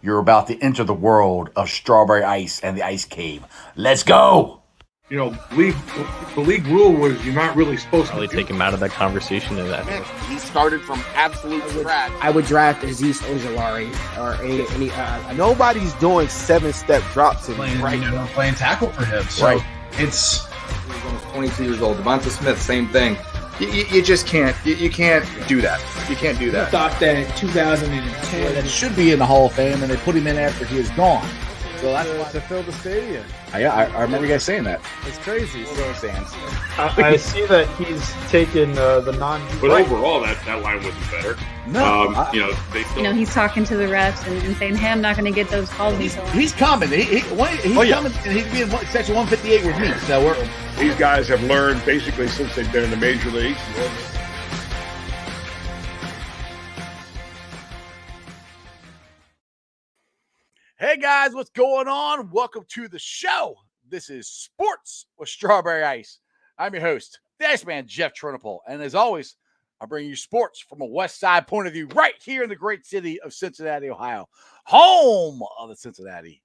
You're about to enter the world of Strawberry Ice and the Ice Cave. Let's go! You know, the league rule was you're not really supposed to take him out of that conversation. And that he started from absolute scratch. I would draft Aziz Ojulari or any. Nobody's doing 7-step drops in playing tackle for him. So right. It's he's almost 22 years old. Devonta Smith, same thing. You just can't. You can't do that. You can't do that. I thought that 2010 that should be in the Hall of Fame, and they put him in after he is gone. So that's why to fill the stadium. I remember you guys saying that. It's crazy. I see that he's taken the non. But overall, that line wasn't better. No, they still. He's talking to the refs and saying, "Hey, I'm not going to get those calls." He's coming. He's coming, and he's being section 158 with me. So these guys have learned basically since they've been in the major leagues. Hey guys, what's going on? Welcome to the show. This is Sports with Strawberry Ice. I'm your host, the Iceman, Jeff Trinipol. And as always, I bring you sports from a West Side point of view right here in the great city of Cincinnati, Ohio, home of the Cincinnati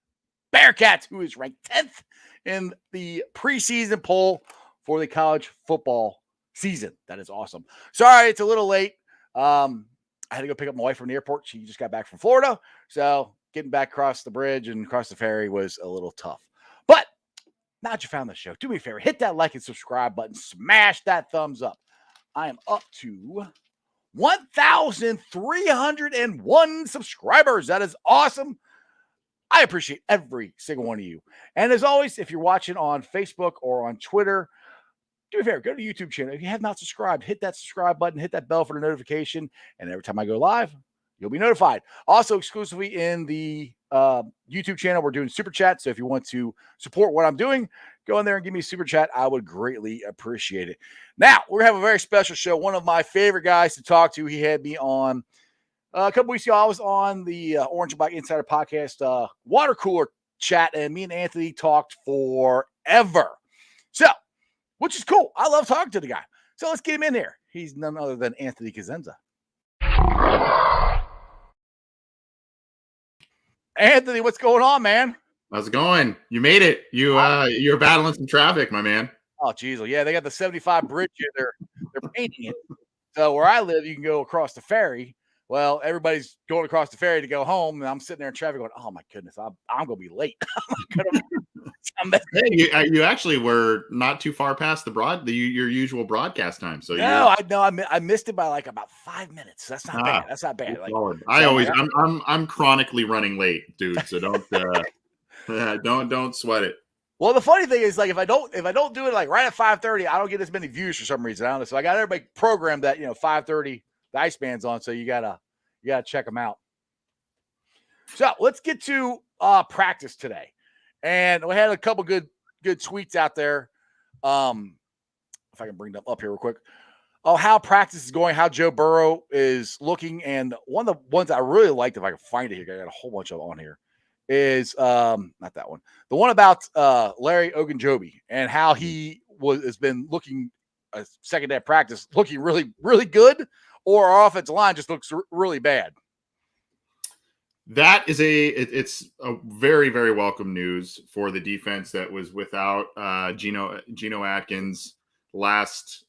Bearcats, who is ranked 10th in the preseason poll for the college football season. That is awesome. Sorry, it's a little late. I had to go pick up my wife from the airport. She just got back from Florida. So getting back across the bridge and across the ferry was a little tough. But now that you found the show, do me a favor, hit that like and subscribe button. Smash that thumbs up. I am up to 1,301 subscribers. That is awesome. I appreciate every single one of you. And as always, if you're watching on Facebook or on Twitter, do me a favor, go to the YouTube channel. If you have not subscribed, hit that subscribe button, hit that bell for the notification. And every time I go live, you'll be notified. Also, exclusively in the YouTube channel, we're doing Super Chat. So if you want to support what I'm doing, go in there and give me a Super Chat. I would greatly appreciate it. Now, we're going to have a very special show. One of my favorite guys to talk to. He had me on a couple weeks ago. I was on the Orange and Black Insider podcast water cooler chat, and me and Anthony talked forever. So, which is cool. I love talking to the guy. So let's get him in here. He's none other than Anthony Cosenza. Anthony, what's going on, man? How's it going? You made it. You're battling some traffic, my man. Oh, geez. Well, yeah, they got the 75 bridge here. They're painting it. So where I live, you can go across the ferry. Well, everybody's going across the ferry to go home, and I'm sitting there in traffic going, "Oh my goodness, I'm going to be late." Hey, you actually were not too far past your usual broadcast time. So I missed it by like about 5 minutes. That's not bad. That's not bad. I'm chronically running late, dude. So don't sweat it. Well, the funny thing is, like, if I don't do it like right at 5:30, I don't get as many views for some reason. I don't know. So I got everybody programmed that 5:30 the Iceman's on. So you gotta check them out. So let's get to practice today. And we had a couple good tweets out there. If I can bring them up here real quick. Oh, how practice is going, how Joe Burrow is looking. And one of the ones I really liked, if I can find it here, I got a whole bunch of them on here, is not that one. The one about Larry Ogunjobi and how he has been looking a second day of practice, looking really, really good, or our offensive line just looks really bad. That is it's a very, very welcome news for the defense that was without Geno Atkins last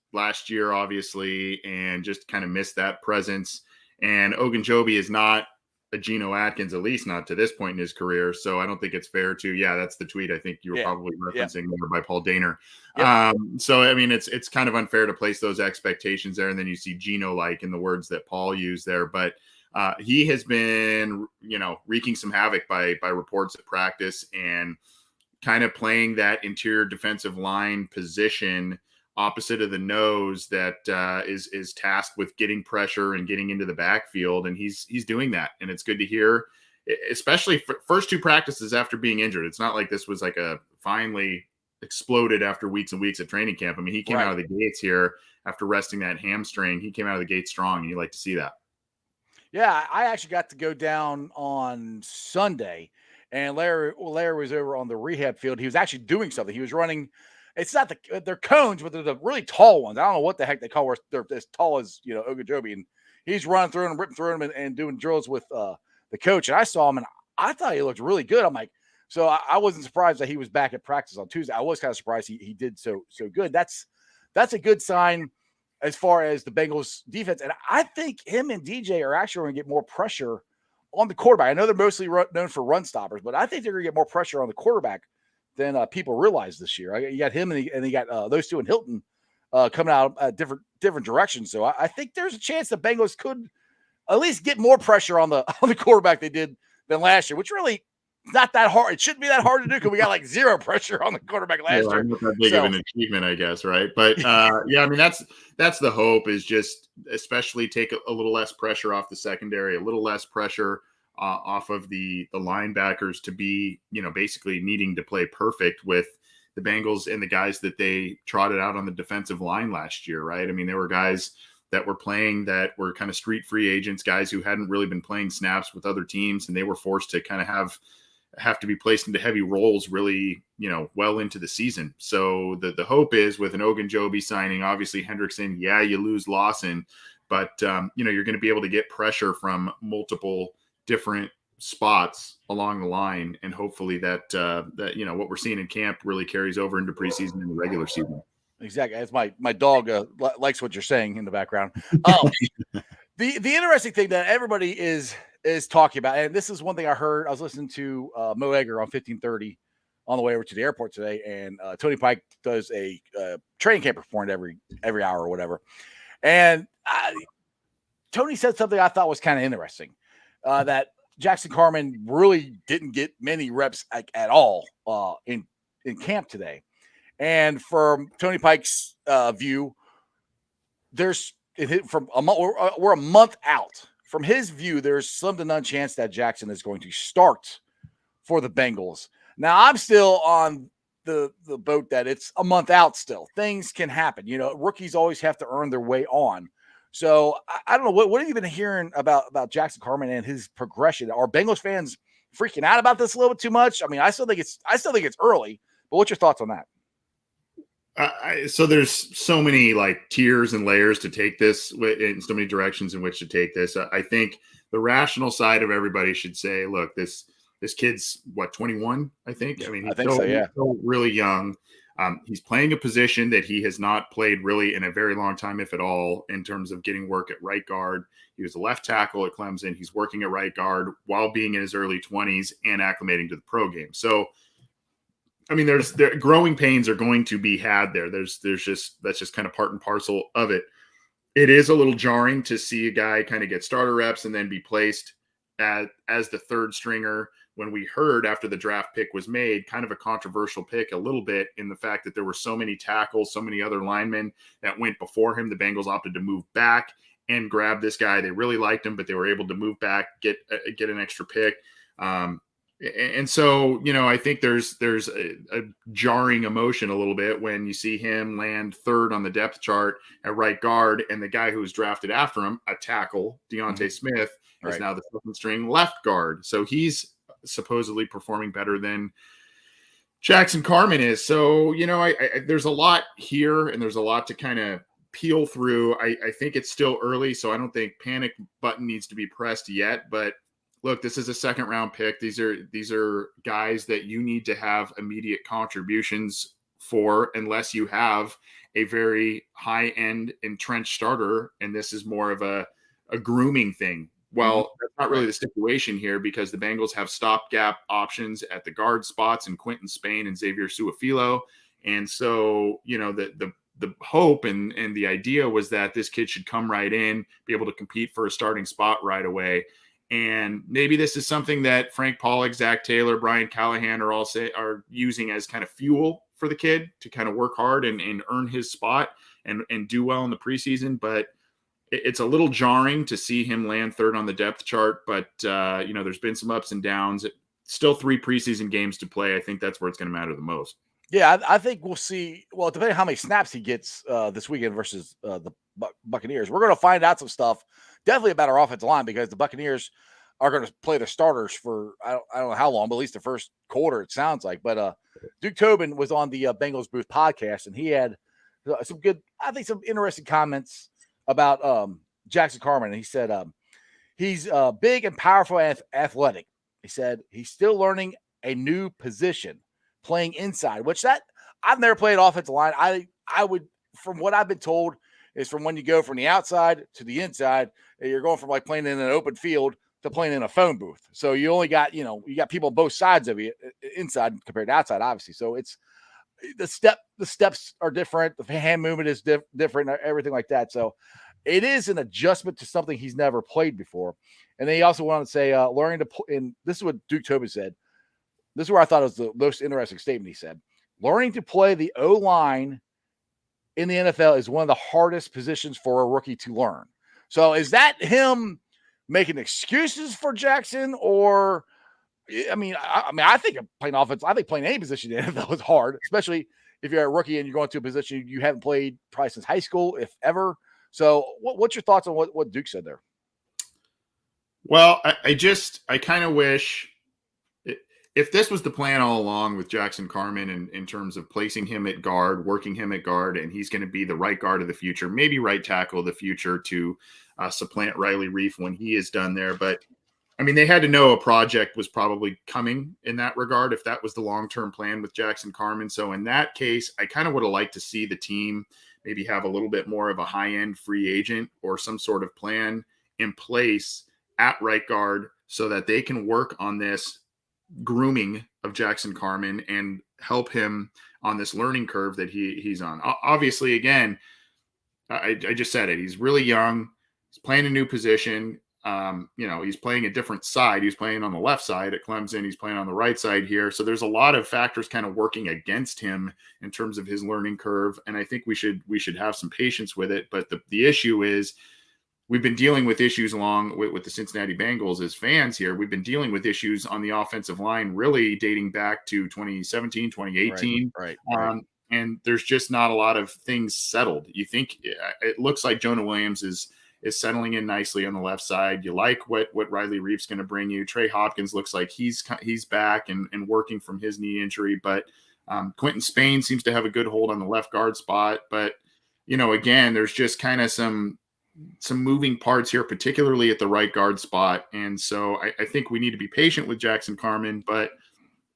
year, obviously, and just kind of missed that presence. And Ogunjobi is not a Geno Atkins, at least not to this point in his career. So I don't think it's fair to, that's the tweet I think you were probably referencing there by Paul Daner. Yep. So, I mean, it's kind of unfair to place those expectations there. And then you see Geno-like in the words that Paul used there, but he has been, wreaking some havoc by reports at practice and kind of playing that interior defensive line position opposite of the nose that is tasked with getting pressure and getting into the backfield. And he's doing that. And it's good to hear, especially for first two practices after being injured. It's not like this was like a finally exploded after weeks and weeks of training camp. I mean, he came out of the gates here after resting that hamstring. He came out of the gate strong, and you like to see that. Yeah, I actually got to go down on Sunday, and Larry was over on the rehab field. He was actually doing something. He was running. It's not they're cones, but they're the really tall ones. I don't know what the heck they call where they're as tall as Ogunjobi, and he's running through them, ripping through them, and doing drills with the coach. And I saw him, and I thought he looked really good. I'm like, so I wasn't surprised that he was back at practice on Tuesday. I was kind of surprised he did so good. That's a good sign as far as the Bengals defense. And I think him and DJ are actually going to get more pressure on the quarterback. I know they're mostly known for run stoppers, but I think they're going to get more pressure on the quarterback than people realize this year. You got him and you got those two in Hilton coming out different directions. So I think there's a chance the Bengals could at least get more pressure on the quarterback they did than last year, which really not that hard. It shouldn't be that hard to do because we got like zero pressure on the quarterback last year. Not that big of an achievement, I guess, right? But yeah, I mean that's the hope, is just especially take a little less pressure off the secondary, a little less pressure off of the linebackers to be, basically needing to play perfect with the Bengals and the guys that they trotted out on the defensive line last year, right? I mean, there were guys that were playing that were kind of street free agents, guys who hadn't really been playing snaps with other teams, and they were forced to kind of have to be placed into heavy roles really, well into the season. So the hope is with an Ogunjobi signing, obviously Hendrickson, yeah, you lose Lawson, but you're going to be able to get pressure from multiple different spots along the line, and hopefully that what we're seeing in camp really carries over into preseason and the regular season. Exactly. As my dog likes what you're saying in the background. The interesting thing that everybody is talking about, and this is one thing I heard. I was listening to Mo Egger on 1530 on the way over to the airport today, and Tony Pike does a training camp report every hour or whatever. And Tony said something I thought was kind of interesting, that Jackson Carman really didn't get many reps at all in camp today. And from Tony Pike's view, we're a month out. From his view, there's slim to none chance that Jackson is going to start for the Bengals. Now, I'm still on the boat that it's a month out still. Things can happen. Rookies always have to earn their way on. So I don't know. What have you been hearing about Jackson Carman and his progression? Are Bengals fans freaking out about this a little bit too much? I mean, I still think it's early, but what's your thoughts on that? So there's so many like tiers and layers to take this in so many directions in which to take this. I think the rational side of everybody should say, look, this kid's 21, I think. I mean, he's still really young. He's playing a position that he has not played really in a very long time, if at all, in terms of getting work at right guard. He was a left tackle at Clemson. He's working at right guard while being in his early 20s and acclimating to the pro game. So, I mean, there growing pains are going to be had there. That's just kind of part and parcel of it. It is a little jarring to see a guy kind of get starter reps and then be placed as the third stringer, when we heard after the draft pick was made, kind of a controversial pick a little bit in the fact that there were so many tackles, so many other linemen that went before him. The Bengals opted to move back and grab this guy. They really liked him, but they were able to move back, get an extra pick. And so, I think there's a jarring emotion a little bit when you see him land third on the depth chart at right guard, and the guy who was drafted after him, a tackle, Deontay Smith, is now the second string left guard. So he's supposedly performing better than Jackson Carman is. So, there's a lot here, and there's a lot to kind of peel through. I think it's still early, so I don't think panic button needs to be pressed yet, but look, this is a second round pick. These are guys that you need to have immediate contributions for, unless you have a very high end entrenched starter. And this is more of a grooming thing. Well, that's not really the situation here, because the Bengals have stopgap options at the guard spots in Quentin Spain and Xavier Suafilo. And so, the hope and the idea was that this kid should come right in, be able to compete for a starting spot right away. And maybe this is something that Frank Pollock, Zach Taylor, Brian Callahan are using as kind of fuel for the kid to kind of work hard and earn his spot and do well in the preseason. But it's a little jarring to see him land third on the depth chart. But, there's been some ups and downs. Still 3 preseason games to play. I think that's where it's going to matter the most. Yeah, I think we'll see. Well, depending on how many snaps he gets this weekend versus the Buccaneers, we're going to find out some stuff definitely about our offensive line, because the Buccaneers are going to play their starters for I don't know how long, but at least the first quarter, it sounds like. But Duke Tobin was on the Bengals Booth podcast, and he had some interesting comments about Jackson Carman. And he said he's big and powerful and athletic. He said he's still learning a new position, playing inside, which that I've never played offensive line. I would, from what I've been told, is from when you go from the outside to the inside, you're going from like playing in an open field to playing in a phone booth. So you only got, you got people on both sides of you inside compared to outside, obviously. So it's the steps are different. The hand movement is different, everything like that. So it is an adjustment to something he's never played before. And then he also wanted to say, learning to play, and this is what Duke Tobin said. This is where I thought it was the most interesting statement he said. Learning to play the O-line in the NFL is one of the hardest positions for a rookie to learn. So is that him making excuses for Jackson? Or, I think playing offense, I think playing any position in the NFL is hard, especially if you're a rookie and you're going to a position you haven't played probably since high school, if ever. So what's your thoughts on what Duke said there? Well, I kind of wish if this was the plan all along with Jackson Carman in terms of placing him at guard, working him at guard, and he's going to be the right guard of the future, maybe right tackle of the future to supplant Riley Reif when he is done there. But they had to know a project was probably coming in that regard if that was the long-term plan with Jackson Carman. So in that case, I kind of would have liked to see the team maybe have a little bit more of a high-end free agent or some sort of plan in place at right guard so that they can work on this grooming of Jackson Carman and help him on this learning curve that he's on. Obviously, again, I just said it. He's really young. He's playing a new position. He's playing a different side. He's playing on the left side at Clemson. He's playing on the right side here. So there's a lot of factors kind of working against him in terms of his learning curve. And I think we should have some patience with it. But the issue is we've been dealing with issues along with the Cincinnati Bengals as fans here. We've been dealing with issues on the offensive line really dating back to 2017, 2018. Right. And there's just not a lot of things settled. You think it looks like Jonah Williams is settling in nicely on the left side. You like what Riley Reif's going to bring you. Trey Hopkins looks like he's back and working from his knee injury. But Quentin Spain seems to have a good hold on the left guard spot. But, again, there's just kind of some moving parts here, particularly at the right guard spot. And so I think we need to be patient with Jackson Carman, but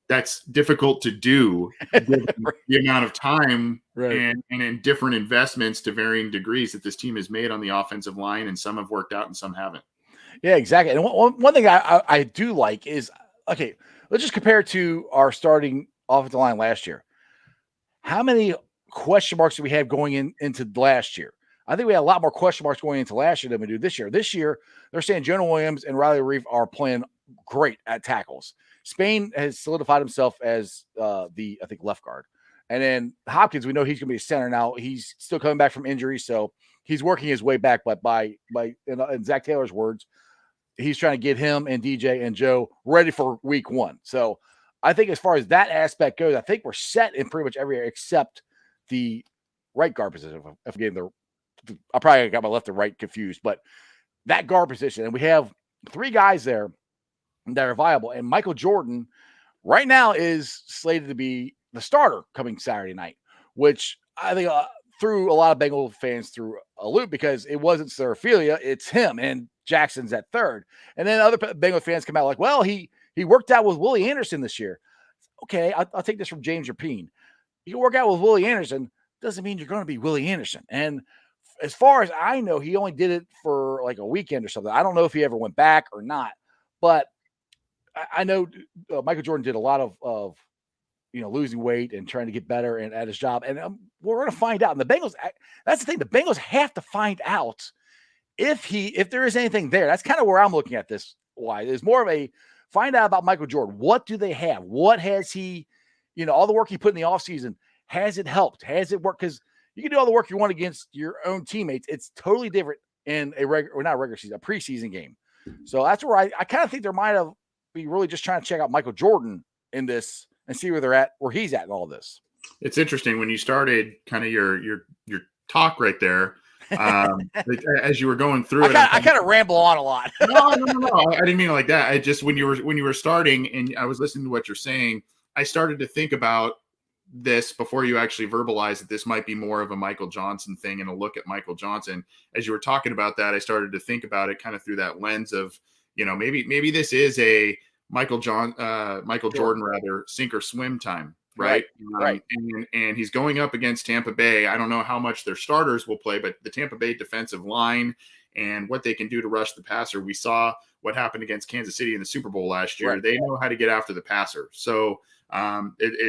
that's difficult to do given the amount of time and in different investments to varying degrees that this team has made on the offensive line, and some have worked out and some haven't. Yeah, exactly. And one thing I do like is, okay, let's just compare to our starting offensive line last year. How many question marks do we have going into last year? I think we had a lot more question marks going into last year than we do this year. This year, they're saying Jonah Williams and Riley Reif are playing great at tackles. Spain has solidified himself as I think left guard. And then Hopkins, we know he's going to be a center now. He's still coming back from injury, so he's working his way back. But in Zach Taylor's words, he's trying to get him and DJ and Joe ready for week one. So I think as far as that aspect goes, I think we're set in pretty much every area except the right guard position. If I'm I probably got my left and right confused, but that guard position, and we have three guys there that are viable. And Michael Jordan right now is slated to be the starter coming Saturday night, which I think threw a lot of Bengal fans through a loop because it wasn't Seraphilia, it's him, and Jackson's at third. And then other Bengal fans come out like, well, he worked out with Willie Anderson this year. Okay, I'll take this from James Rapine. You can work out with Willie Anderson, doesn't mean you're going to be Willie Anderson. And as far as I know, he only did it for like a weekend or something. I don't know if he ever went back or not, but I know Michael Jordan did a lot of losing weight and trying to get better and at his job. And we're going to find out. And the Bengals, that's the thing. The Bengals have to find out if there is anything there. That's kind of where I'm looking at this. Why there's more of a find out about Michael Jordan. What do they have? What has he, all the work he put in the offseason, has it helped? Has it worked? Because you can do all the work you want against your own teammates. It's totally different in a preseason game. So that's where I kind of think there might have be really just trying to check out Michael Jordan in this and see where he's at in all this. It's interesting when you started kind of your talk right there. As you were going through I kind of ramble on a lot. No. I didn't mean it like that. I just, when you were starting and I was listening to what you're saying, I started to think about this before you actually verbalized that this might be more of a Michael Johnson thing and a look at Michael Johnson. As you were talking about that, I started to think about it kind of through that lens of, maybe this is a Michael Jordan rather, sink or swim time, right? And he's going up against Tampa Bay. I don't know how much their starters will play, but the Tampa Bay defensive line and what they can do to rush the passer. We saw what happened against Kansas City in the Super Bowl last year. They know how to get after the passer. So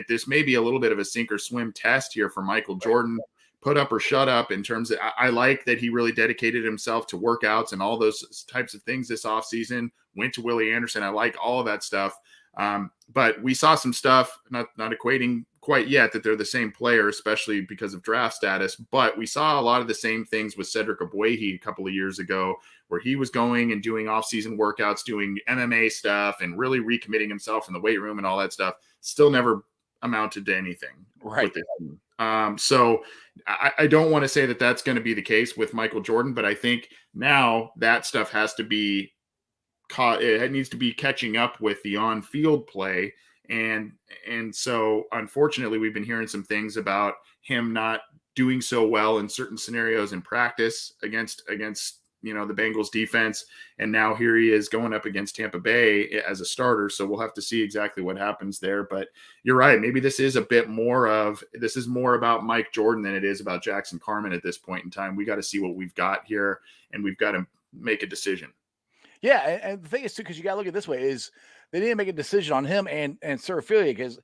this may be a little bit of a sink or swim test here for Michael Jordan. Put up or shut up in terms of, I like that he really dedicated himself to workouts and all those types of things this offseason, went to Willie Anderson. I like all of that stuff. But we saw some stuff, not equating quite yet that they're the same player, especially because of draft status. But we saw a lot of the same things with Cedric Ogbuehi a couple of years ago, where he was going and doing off-season workouts, doing MMA stuff and really recommitting himself in the weight room and all that stuff. Still never amounted to anything. Right. With it. So I don't want to say that that's going to be the case with Michael Jordan, but I think now that stuff has to be caught. It needs to be catching up with the on-field play. And so unfortunately, we've been hearing some things about him not doing so well in certain scenarios in practice against the Bengals defense. And now here he is going up against Tampa Bay as a starter. So we'll have to see exactly what happens there. But you're right. Maybe this is more about Mike Jordan than it is about Jackson Carman at this point in time. We got to see what we've got here, and we've got to make a decision. Yeah. And the thing is too, because you got to look at it this way, is they didn't make a decision on him and Surfilia, because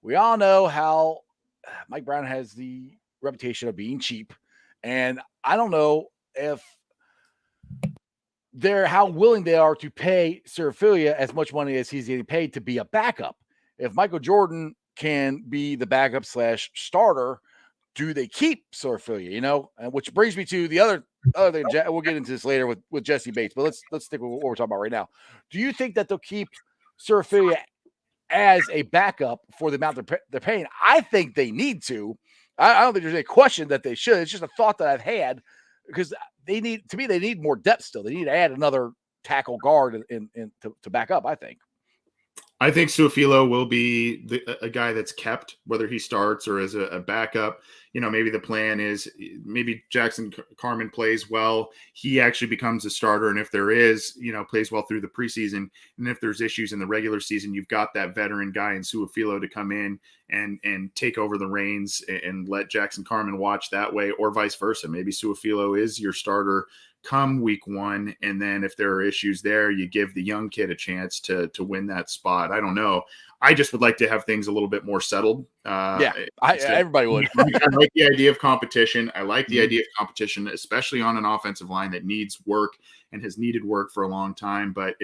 we all know how Mike Brown has the reputation of being cheap. And I don't know if how willing they are to pay Surfilia as much money as he's getting paid to be a backup. If Michael Jordan can be the backup / starter, do they keep Surfilia? And which brings me to the other thing. We'll get into this later with Jesse Bates, but let's stick with what we're talking about right now. Do you think that they'll keep Surfilia as a backup for the amount they're paying? I think they need to. I don't think there's any question that they should. It's just a thought that I've had, because they need more depth still. They need to add another tackle guard to back up, I think. I think Suafilo will be a guy that's kept, whether he starts or as a backup. Maybe the plan is maybe Jackson Carman plays well. He actually becomes a starter. And if there is, plays well through the preseason, and if there's issues in the regular season, you've got that veteran guy in Suafilo to come in and take over the reins and let Jackson Carman watch that way, or vice versa. Maybe Suafilo is your starter come week one, and then if there are issues there, you give the young kid a chance to win that spot. I don't know. I just would like to have things a little bit more settled. Everybody would. I like the idea of competition. I like the idea of competition, especially on an offensive line that needs work and has needed work for a long time. But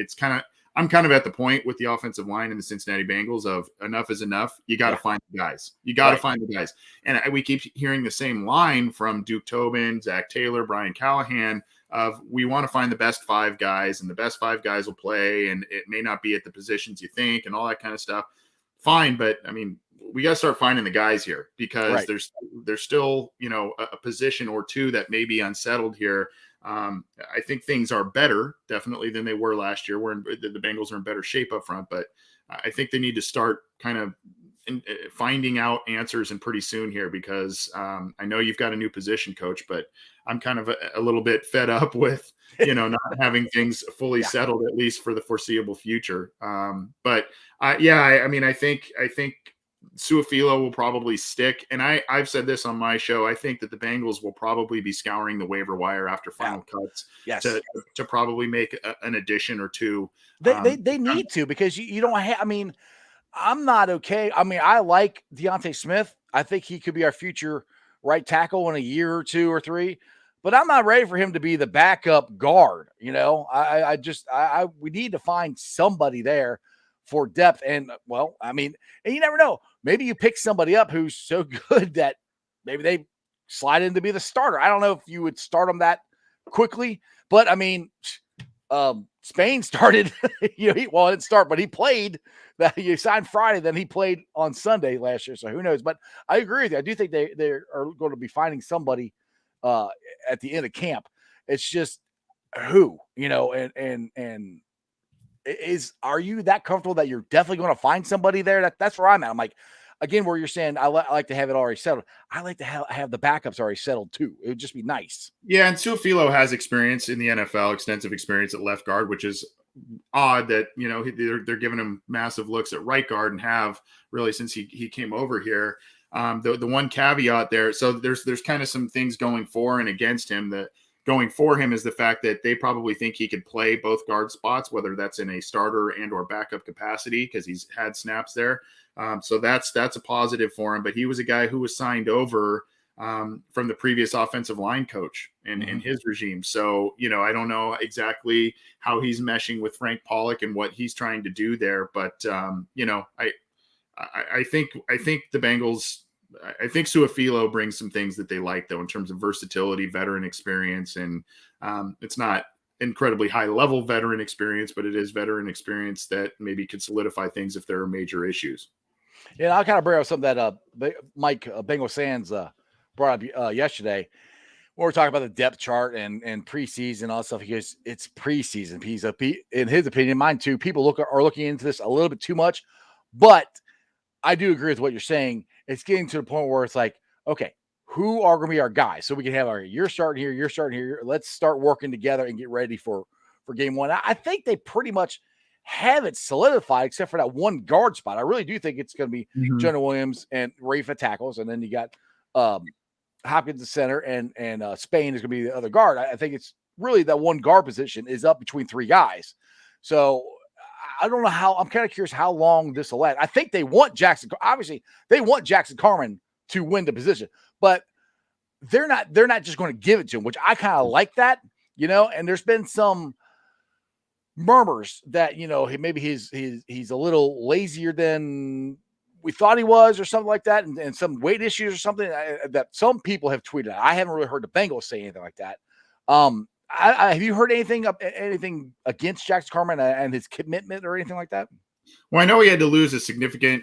I'm kind of at the point with the offensive line in the Cincinnati Bengals of enough is enough. You got to find the guys. You got to find the guys. And we keep hearing the same line from Duke Tobin, Zach Taylor, Brian Callahan of, we want to find the best 5 guys, and the best 5 guys will play, and it may not be at the positions you think and all that kind of stuff. Fine. But I mean, we got to start finding the guys here, because there's still, a position or two that may be unsettled here. I think things are better, definitely, than they were last year. The Bengals are in better shape up front, but I think they need to start kind of finding out answers and pretty soon here, because I know you've got a new position coach, but I'm kind of a little bit fed up with, not having things fully settled, at least for the foreseeable future. I think Suafilo will probably stick. And I've said this on my show. I think that the Bengals will probably be scouring the waiver wire after final cuts to probably make an addition or two. They need to, because you don't have, I'm not okay. I like Deontay Smith. I think he could be our future right tackle in a year or 2 or 3, but I'm not ready for him to be the backup guard. We need to find somebody there for depth. And and you never know. Maybe you pick somebody up who's so good that maybe they slide in to be the starter. I don't know if you would start them that quickly, but Spain started, he didn't start, but he played. That you signed Friday, then he played on Sunday last year. So who knows? But I agree with you. I do think they are going to be finding somebody at the end of camp. It's just who, and are you that comfortable that you're definitely going to find somebody there? That's where I'm at. I'm like, again, where you're saying I like to have it already settled. I like to have the backups already settled too. It would just be nice. Yeah, and Suafilo has experience in the NFL, extensive experience at left guard, which is odd that, they're giving him massive looks at right guard and have really since he came over here. The one caveat there, so there's kind of some things going for and against him. That going for him is the fact that they probably think he could play both guard spots, whether that's in a starter and or backup capacity, because he's had snaps there. So that's a positive for him. But he was a guy who was signed over from the previous offensive line coach in his regime. So, I don't know exactly how he's meshing with Frank Pollock and what he's trying to do there. But, I think the Bengals, I think Suafilo brings some things that they like, though, in terms of versatility, veteran experience. And it's not incredibly high level veteran experience, but it is veteran experience that maybe could solidify things if there are major issues. Yeah, I'll kind of bring up something that Mike Bengals fans brought up yesterday. When we're talking about the depth chart and preseason and all that stuff, he goes, it's preseason. In his opinion, mine too, people are looking into this a little bit too much. But I do agree with what you're saying. It's getting to the point where it's like, okay, who are going to be our guys? So we can have you're starting here, you're starting here. Let's start working together and get ready for game one. I think they pretty much have it solidified except for that one guard spot. I really do think it's going to be Jonah Williams and Rafa tackles. And then you got Hopkins the center and Spain is going to be the other guard. I think it's really that one guard position is up between three guys. So I don't know I'm kind of curious how long this will last. I think they want Jackson. Obviously, they want Jackson Carman to win the position, but they're not just going to give it to him, which I kind of like that, and there's been some murmurs that, maybe he's a little lazier than we thought he was or something like that. And some weight issues or something that some people have tweeted. I haven't really heard the Bengals say anything like that. Have you heard anything against Jackson Carman and his commitment or anything like that? Well, I know he had to lose and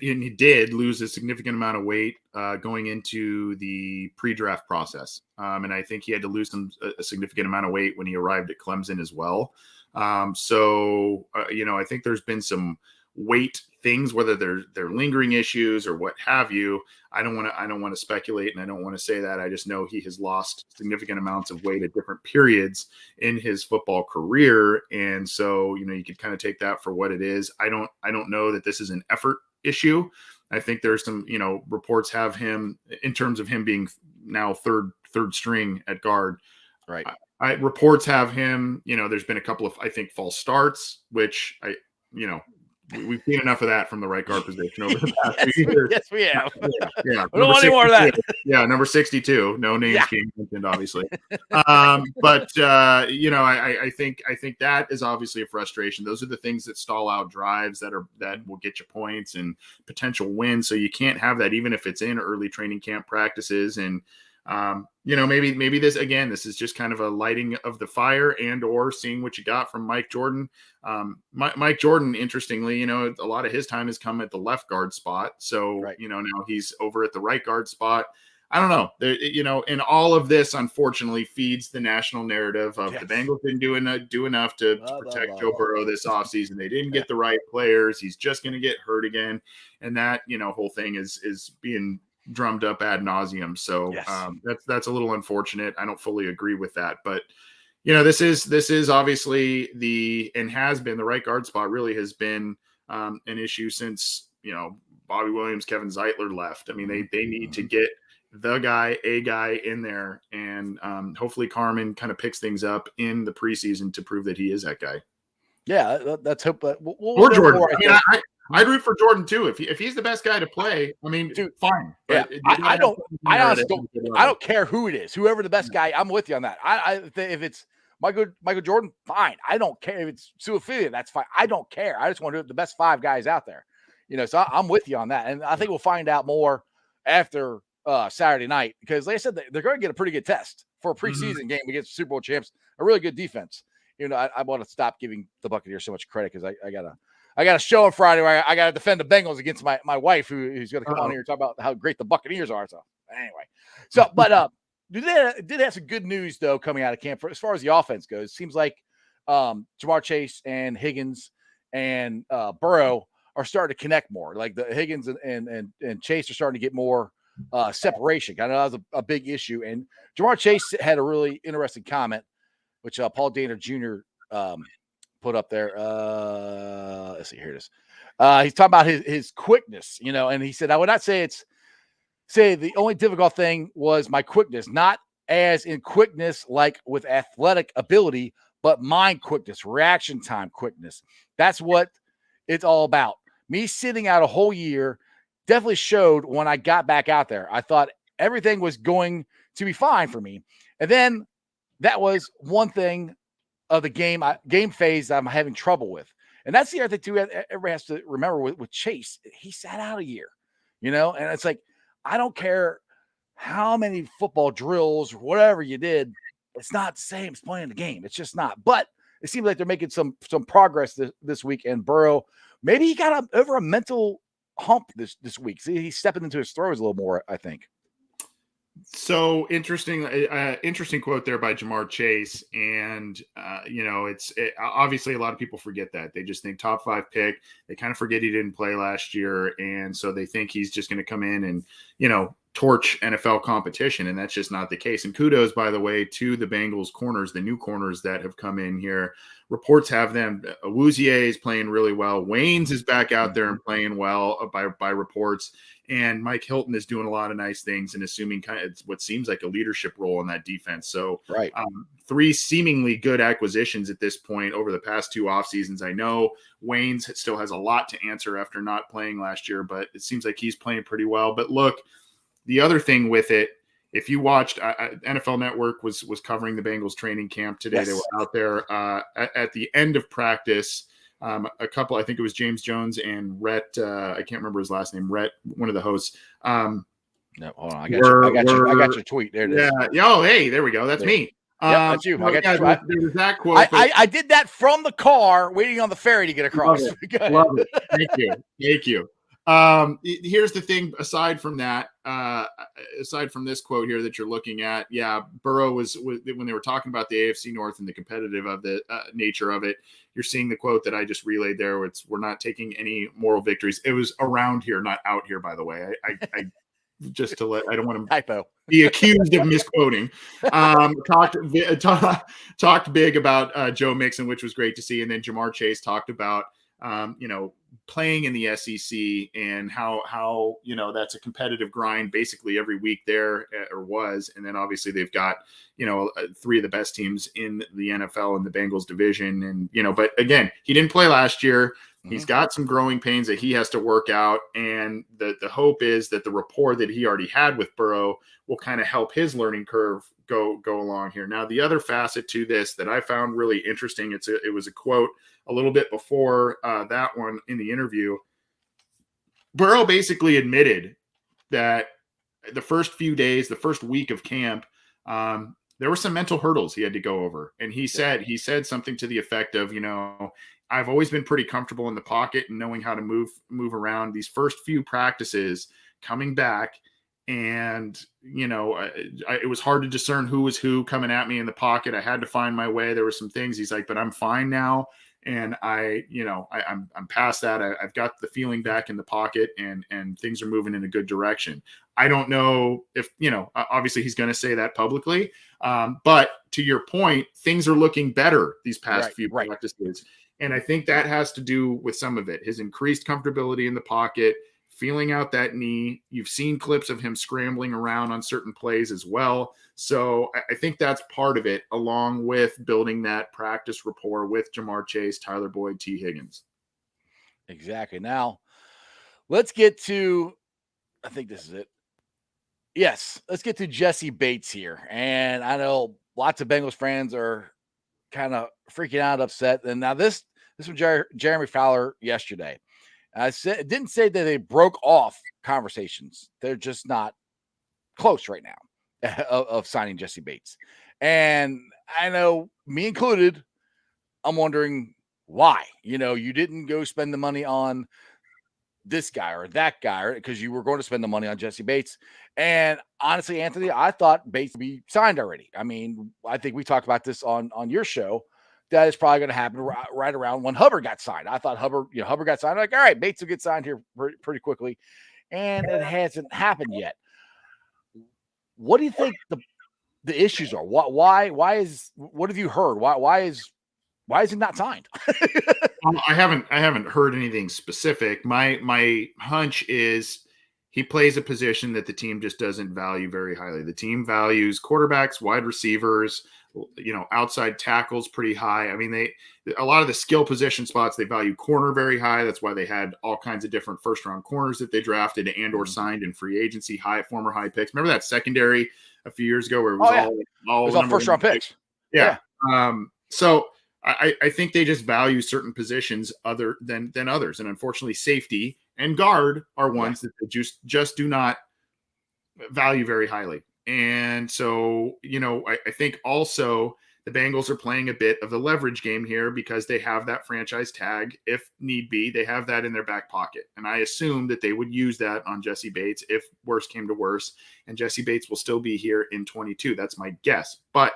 he did lose a significant amount of weight going into the pre-draft process. And I think he had to lose a significant amount of weight when he arrived at Clemson as well. I think there's been some weight things, whether they're lingering issues or what have you. I don't want to speculate, and I don't want to say that. I just know he has lost significant amounts of weight at different periods in his football career. And so, you could kind of take that for what it is. I don't know that this is an effort issue. I think there's some, reports have him in terms of him being now third string at guard. Right. Reports have him, there's been a couple of, I think, false starts, which we've seen enough of that from the right guard position over the past few years. Yes, we have. Yeah. We don't want any more of that. Yeah, number 62. No names being mentioned, obviously. I think that is obviously a frustration. Those are the things that stall out drives that will get you points and potential wins. So you can't have that, even if it's in early training camp practices. And maybe this is just kind of a lighting of the fire and or seeing what you got from Mike Jordan. Mike Jordan, interestingly, a lot of his time has come at the left guard spot. So, now he's over at the right guard spot. I don't know. And all of this, unfortunately, feeds the national narrative of the Bengals didn't do enough to protect Joe Burrow this offseason. They didn't get the right players. He's just going to get hurt again. And that, whole thing is being drummed up ad nauseum. So that's a little unfortunate. I don't fully agree with that, but this is obviously has been the right guard spot really has been an issue since, Bobby Williams, Kevin Zeitler left. I mean, they need to get a guy in there, and hopefully Carman kind of picks things up in the preseason to prove that he is that guy. Yeah, let's hope that. Or Jordan. I'd root for Jordan too. If he's the best guy to play, I mean, dude, fine. Yeah, I honestly don't care who it is. Whoever the best guy, I'm with you on that. If it's Michael Jordan, fine. I don't care if it's Suafilo, that's fine. I don't care. I just want to do the best five guys out there. So I'm with you on that, and I think we'll find out more after Saturday night because, like I said, they're going to get a pretty good test for a preseason game against Super Bowl champs. A really good defense. I want to stop giving the Buccaneers so much credit because I got a show on Friday where I got to defend the Bengals against my wife who's going to come on here and talk about how great the Buccaneers are. So anyway, but did have some good news though coming out of camp as far as the offense goes. It seems like Jamar Chase and Higgins and Burrow are starting to connect more. Like the Higgins and Chase are starting to get more separation. I know that was a big issue. And Jamar Chase had a really interesting comment, which Paul Dana Jr. put up there. Let's see. Here it is. He's talking about his quickness, and he said, I would not say the only difficult thing was my quickness, not as in quickness like with athletic ability, but mind quickness, reaction time quickness. That's what it's all about. Me sitting out a whole year definitely showed when I got back out there. I thought everything was going to be fine for me. And then that was one thing of the game phase that I'm having trouble with. And that's the other thing, too, everybody has to remember with Chase. He sat out a year, and it's like, I don't care how many football drills or whatever you did. It's not the same as playing the game. It's just not. But it seems like they're making some progress this week. And Burrow, maybe he got over a mental hump this week. See, he's stepping into his throws a little more, I think. So interesting quote there by Jamar Chase. And, it's obviously a lot of people forget that. They just think top 5 pick. They kind of forget he didn't play last year. And so they think he's just going to come in and, torch NFL competition. And that's just not the case. And kudos, by the way, to the Bengals corners, the new corners that have come in here. Reports have them. Awuzie is playing really well. Waynes is back out there and playing well by reports. And Mike Hilton is doing a lot of nice things and assuming kind of what seems like a leadership role in that defense. So right. 3 seemingly good acquisitions at this point over the past 2 off seasons. I know Waynes still has a lot to answer after not playing last year, but it seems like he's playing pretty well. But look, the other thing with it, if you watched, NFL Network was covering the Bengals training camp today. Yes. They were out there at the end of practice. A couple, I think it was James Jones and Rhett. I can't remember his last name. Rhett, one of the hosts. No, hold on. I got your tweet. There it is. Yeah. Oh, hey, there we go. That's me. Yeah, that's you. I got there was that quote. I did that from the car, waiting on the ferry to get across. Love it. Thank you. Here's the thing. Aside from that, aside from this quote here that you're looking at, Burrow was when they were talking about the AFC North and the competitive of the nature of it. You're seeing the quote that I just relayed there. Where we're not taking any moral victories. It was around here, not out here. By the way, I just to let I don't want to typo be accused of misquoting. Talked big about Joe Mixon, which was great to see, and then Jamar Chase talked about playing in the SEC and how that's a competitive grind basically every week there or was. And then obviously they've got, 3 of the best teams in the NFL in the Bengals division. And, but again, he didn't play last year. Mm-hmm. He's got some growing pains that he has to work out. And the hope is that the rapport that he already had with Burrow will kind of help his learning curve go along here. Now, the other facet to this that I found really interesting, it was a quote a little bit before that one in the interview. Burrow basically admitted that the first few days, the first week of camp, there were some mental hurdles he had to go over. And he said something to the effect of, I've always been pretty comfortable in the pocket and knowing how to move around. These first few practices coming back, and it was hard to discern who was who coming at me in the pocket. I had to find my way. There were some things. He's like, but I'm fine now. And I'm past that. I've got the feeling back in the pocket, and things are moving in a good direction. I don't know if, obviously he's going to say that publicly. But to your point, things are looking better these past few practices. And I think that has to do with some of it. His increased comfortability in the pocket, feeling out that knee. You've seen clips of him scrambling around on certain plays as well. So I think that's part of it, along with building that practice rapport with Jamar Chase, Tyler Boyd, T. Higgins. Exactly. Now, let's get to, I think this is it. Yes, let's get to Jesse Bates here. And I know lots of Bengals fans are kind of freaking out, upset. And now this from Jeremy Fowler yesterday. I didn't say that they broke off conversations. They're just not close right now of signing Jesse Bates. And I know, me included, I'm wondering why. You didn't go spend the money on this guy or that guy because you were going to spend the money on Jesse Bates. And honestly, Anthony, I thought Bates would be signed already. I mean, I think we talked about this on your show. That is probably going to happen right around when Hubbard got signed. I thought Hubbard got signed. I'm like, all right, Bates will get signed here pretty quickly. And it hasn't happened yet. What do you think the issues are? Why is, what have you heard? Why Why is he not signed? I haven't heard anything specific. My hunch is he plays a position that the team just doesn't value very highly. The team values quarterbacks, wide receivers, outside tackles pretty high. I mean, a lot of the skill position spots, they value corner very high. That's why they had all kinds of different first round corners that they drafted and or signed in free agency, former high picks. Remember that secondary a few years ago where it was all first round picks. Yeah. So I think they just value certain positions other than others. And unfortunately, safety and guard are ones that they just do not value very highly. And so, I think also the Bengals are playing a bit of the leverage game here because they have that franchise tag. If need be, they have that in their back pocket. And I assume that they would use that on Jesse Bates if worse came to worse. And Jesse Bates will still be here in 22. That's my guess. But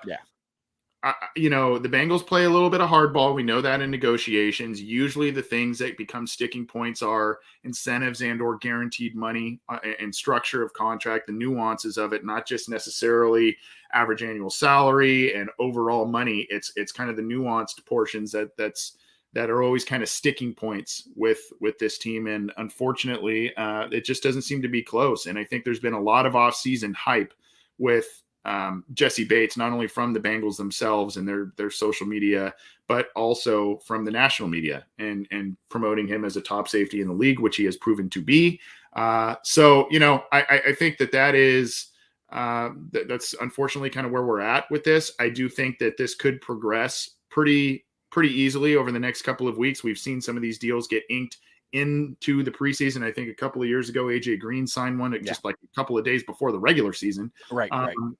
the Bengals play a little bit of hardball. We know that in negotiations. Usually the things that become sticking points are incentives and or guaranteed money and structure of contract, the nuances of it, not just necessarily average annual salary and overall money. It's kind of the nuanced portions that are always kind of sticking points with this team. And unfortunately, it just doesn't seem to be close. And I think there's been a lot of offseason hype with Jesse Bates, not only from the Bengals themselves and their social media, but also from the national media and promoting him as a top safety in the league, which he has proven to be. So, I think that is that's unfortunately kind of where we're at with this. I do think that this could progress pretty easily over the next couple of weeks. We've seen some of these deals get inked into the preseason. I think a couple of years ago, AJ Green signed one just like a couple of days before the regular season. Right.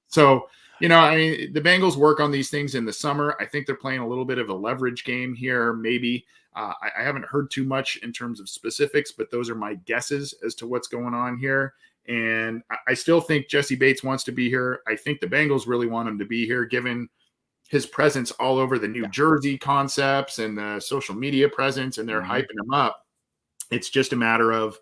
So, the Bengals work on these things in the summer. I think they're playing a little bit of a leverage game here. Maybe I haven't heard too much in terms of specifics, but those are my guesses as to what's going on here. And I still think Jesse Bates wants to be here. I think the Bengals really want him to be here, given his presence all over the New Jersey concepts and the social media presence, and they're hyping him up. It's just a matter of,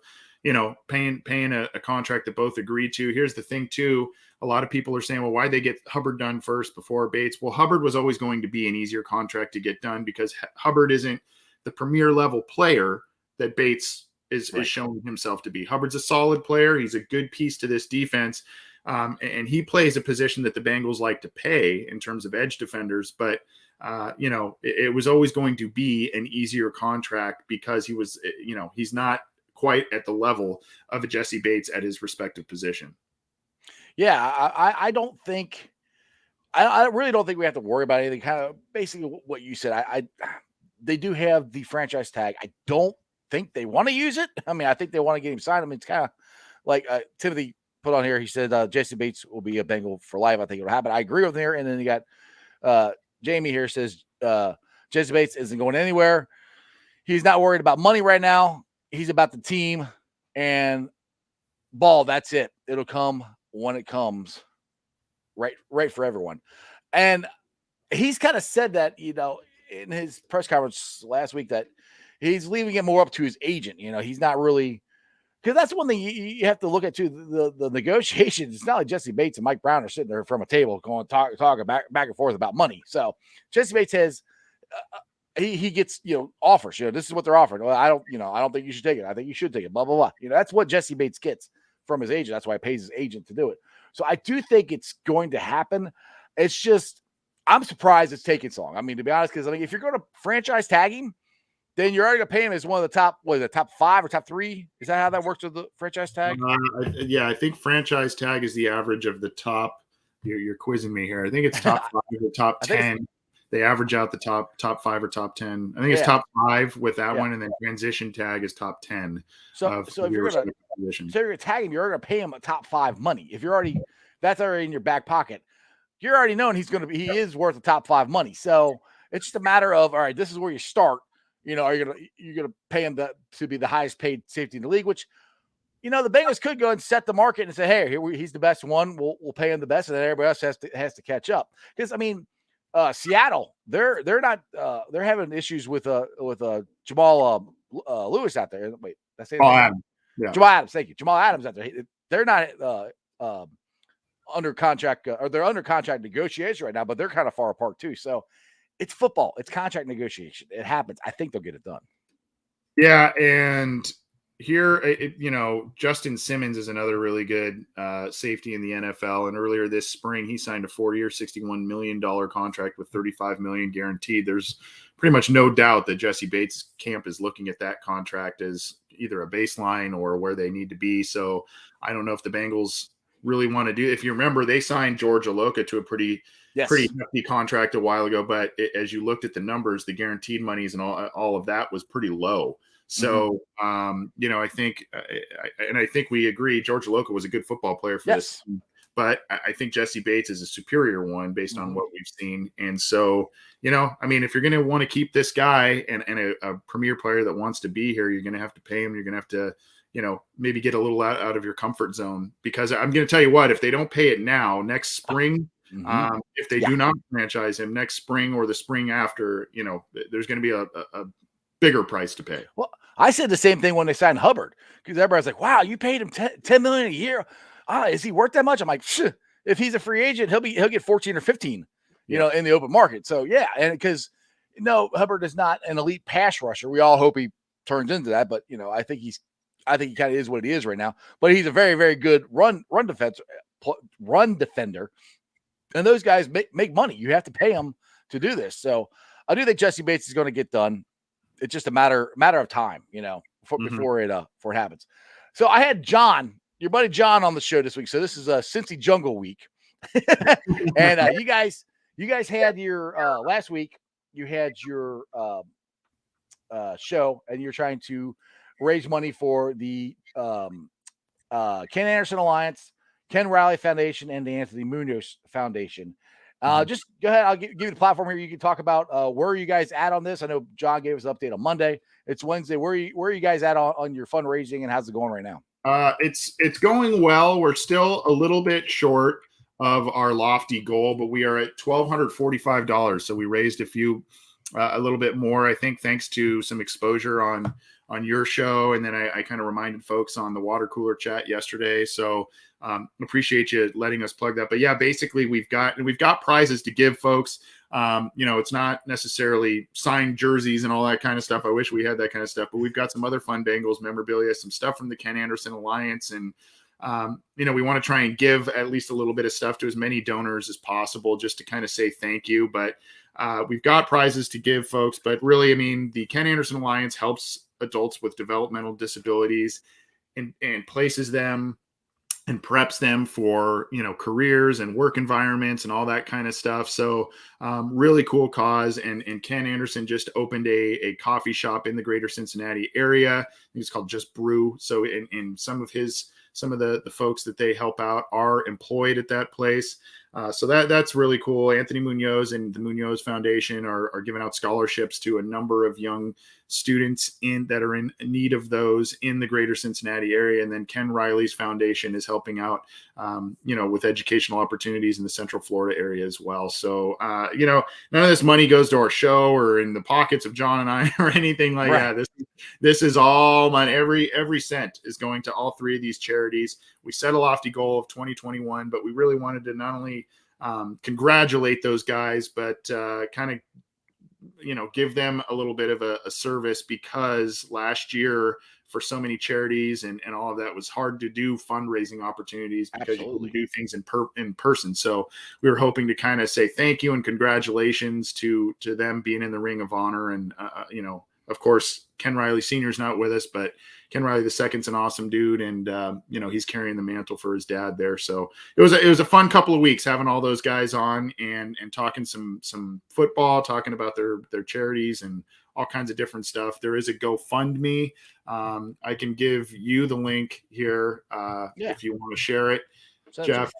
paying a contract that both agree to. Here's the thing too. A lot of people are saying, well, why'd they get Hubbard done first before Bates? Well, Hubbard was always going to be an easier contract to get done because Hubbard isn't the premier level player that Bates is showing himself to be. Hubbard's a solid player. He's a good piece to this defense. And he plays a position that the Bengals like to pay in terms of edge defenders. But, it was always going to be an easier contract because he was, he's not quite at the level of a Jesse Bates at his respective position. Yeah, I don't think I really don't think we have to worry about anything. Kind of basically what you said. They do have the franchise tag. I don't think they want to use it. I mean, I think they want to get him signed. I mean, it's kind of like Timothy put on here. He said Jesse Bates will be a Bengal for life. I think it'll happen. I agree with him here. And then you got Jamie here says Jesse Bates isn't going anywhere. He's not worried about money right now. He's about the team and ball. That's it. It'll come when it comes. Right for everyone. And he's kind of said that, in his press conference last week, that he's leaving it more up to his agent. He's not really, because that's one thing you have to look at too. The negotiations. It's not like Jesse Bates and Mike Brown are sitting there from a table going talking back and forth about money. So Jesse Bates has he gets offers. This is what they're offering. Well, I don't think you should take it. I think you should take it. Blah blah blah. That's what Jesse Bates gets from his agent. That's why he pays his agent to do it. So I do think it's going to happen. It's just I'm surprised it's taking so long. I mean, to be honest, because if you're going to franchise tag him, then you're already going to pay him as one of the top, top 5 or top 3? Is that how that works with the franchise tag? I think franchise tag is the average of the top. You're quizzing me here. I think it's top 5 or top 10. They average out the top 5 or top 10. I think it's top 5 with that one, and then transition tag is top 10. So if you're going to tag him, you're going to pay him a top 5 money. If you're already that's already in your back pocket, you're already knowing he is worth the top 5 money. So it's just a matter of, all right, this is where you start. Are you gonna pay him to be the highest paid safety in the league? Which, the Bengals could go and set the market and say, hey, he's the best one. We'll pay him the best, and then everybody else has to catch up. Because Seattle, they're not they're having issues with Jamal Lewis out there. Wait, that's it. Jamal Adams. Thank you, Jamal Adams out there. They're not under contract or they're under contract negotiation right now, but they're kind of far apart too. So it's football. It's contract negotiation. It happens. I think they'll get it done. Yeah, and here, Justin Simmons is another really good safety in the NFL. And earlier this spring, he signed a 4-year, $61 million contract with $35 million guaranteed. There's pretty much no doubt that Jesse Bates' camp is looking at that contract as either a baseline or where they need to be. So I don't know if the Bengals really want to do. If you remember, they signed George Aloka to a pretty hefty contract a while ago. But as you looked at the numbers, the guaranteed monies and all of that was pretty low. So, I think, I think we agree, George Aloka was a good football player for this team, but I think Jesse Bates is a superior one based on what we've seen. And so, if you're going to want to keep this guy and a premier player that wants to be here, you're going to have to pay him. You're going to have to, maybe get a little out of your comfort zone, because I'm going to tell you what, if they don't pay it now, next spring, if they do not franchise him next spring or the spring after, there's going to be a bigger price to pay. Well, I said the same thing when they signed Hubbard, because everybody's like, wow, you paid him $10 million a year. Is he worth that much? I'm like, if he's a free agent, he'll get 14 or 15, in the open market. So yeah. And because, Hubbard is not an elite pass rusher. We all hope he turns into that, but I think he kind of is what he is right now, but he's a very, very good run defender. And those guys make money. You have to pay them to do this. So I do think Jesse Bates is going to get done. It's just a matter of time, before it happens. So I had John, your buddy John, on the show this week. So this is a Cincy Jungle Week, and you guys had your last week. You had your show, and you're trying to raise money for the Ken Anderson Alliance, Ken Riley Foundation, and the Anthony Munoz Foundation. Just go ahead. I'll give you the platform here. You can talk about where are you guys at on this. I know John gave us an update on Monday. It's Wednesday. Where are you guys at on your fundraising, and how's it going right now? It's going well. We're still a little bit short of our lofty goal, but we are at $1,245. So we raised a little bit more, I think, thanks to some exposure on your show. And then I kind of reminded folks on the water cooler chat yesterday. So appreciate you letting us plug that. But yeah, basically we've got prizes to give folks. It's not necessarily signed jerseys and all that kind of stuff. I wish we had that kind of stuff, but we've got some other fun Bengals memorabilia, some stuff from the Ken Anderson Alliance. And, we want to try and give at least a little bit of stuff to as many donors as possible, just to kind of say thank you. But we've got prizes to give folks, but really, the Ken Anderson Alliance helps adults with developmental disabilities and places them and preps them for, careers and work environments and all that kind of stuff. So really cool cause. And Ken Anderson just opened a coffee shop in the greater Cincinnati area. I think it's called Just Brew. So in some of the folks that they help out are employed at that place. So that's really cool. Anthony Munoz and the Munoz Foundation are giving out scholarships to a number of young students that are in need of those in the greater Cincinnati area. And then Ken Riley's foundation is helping out, with educational opportunities in the Central Florida area as well. So, none of this money goes to our show or in the pockets of John and I or anything like that. This is all money. Every cent is going to all three of these charities. We set a lofty goal of 2021, but we really wanted to not only congratulate those guys, but kind of, give them a little bit of a service, because last year for so many charities and all of that was hard to do fundraising opportunities because you couldn't do things in person. So we were hoping to kind of say thank you and congratulations to them being in the Ring of Honor. And, of course, Ken Riley Sr. is not with us, but Ken Riley II's an awesome dude. And, he's carrying the mantle for his dad there. So it was a fun couple of weeks having all those guys on and talking some football, talking about their charities and all kinds of different stuff. There is a GoFundMe. I can give you the link here if you want to share it, Jeff.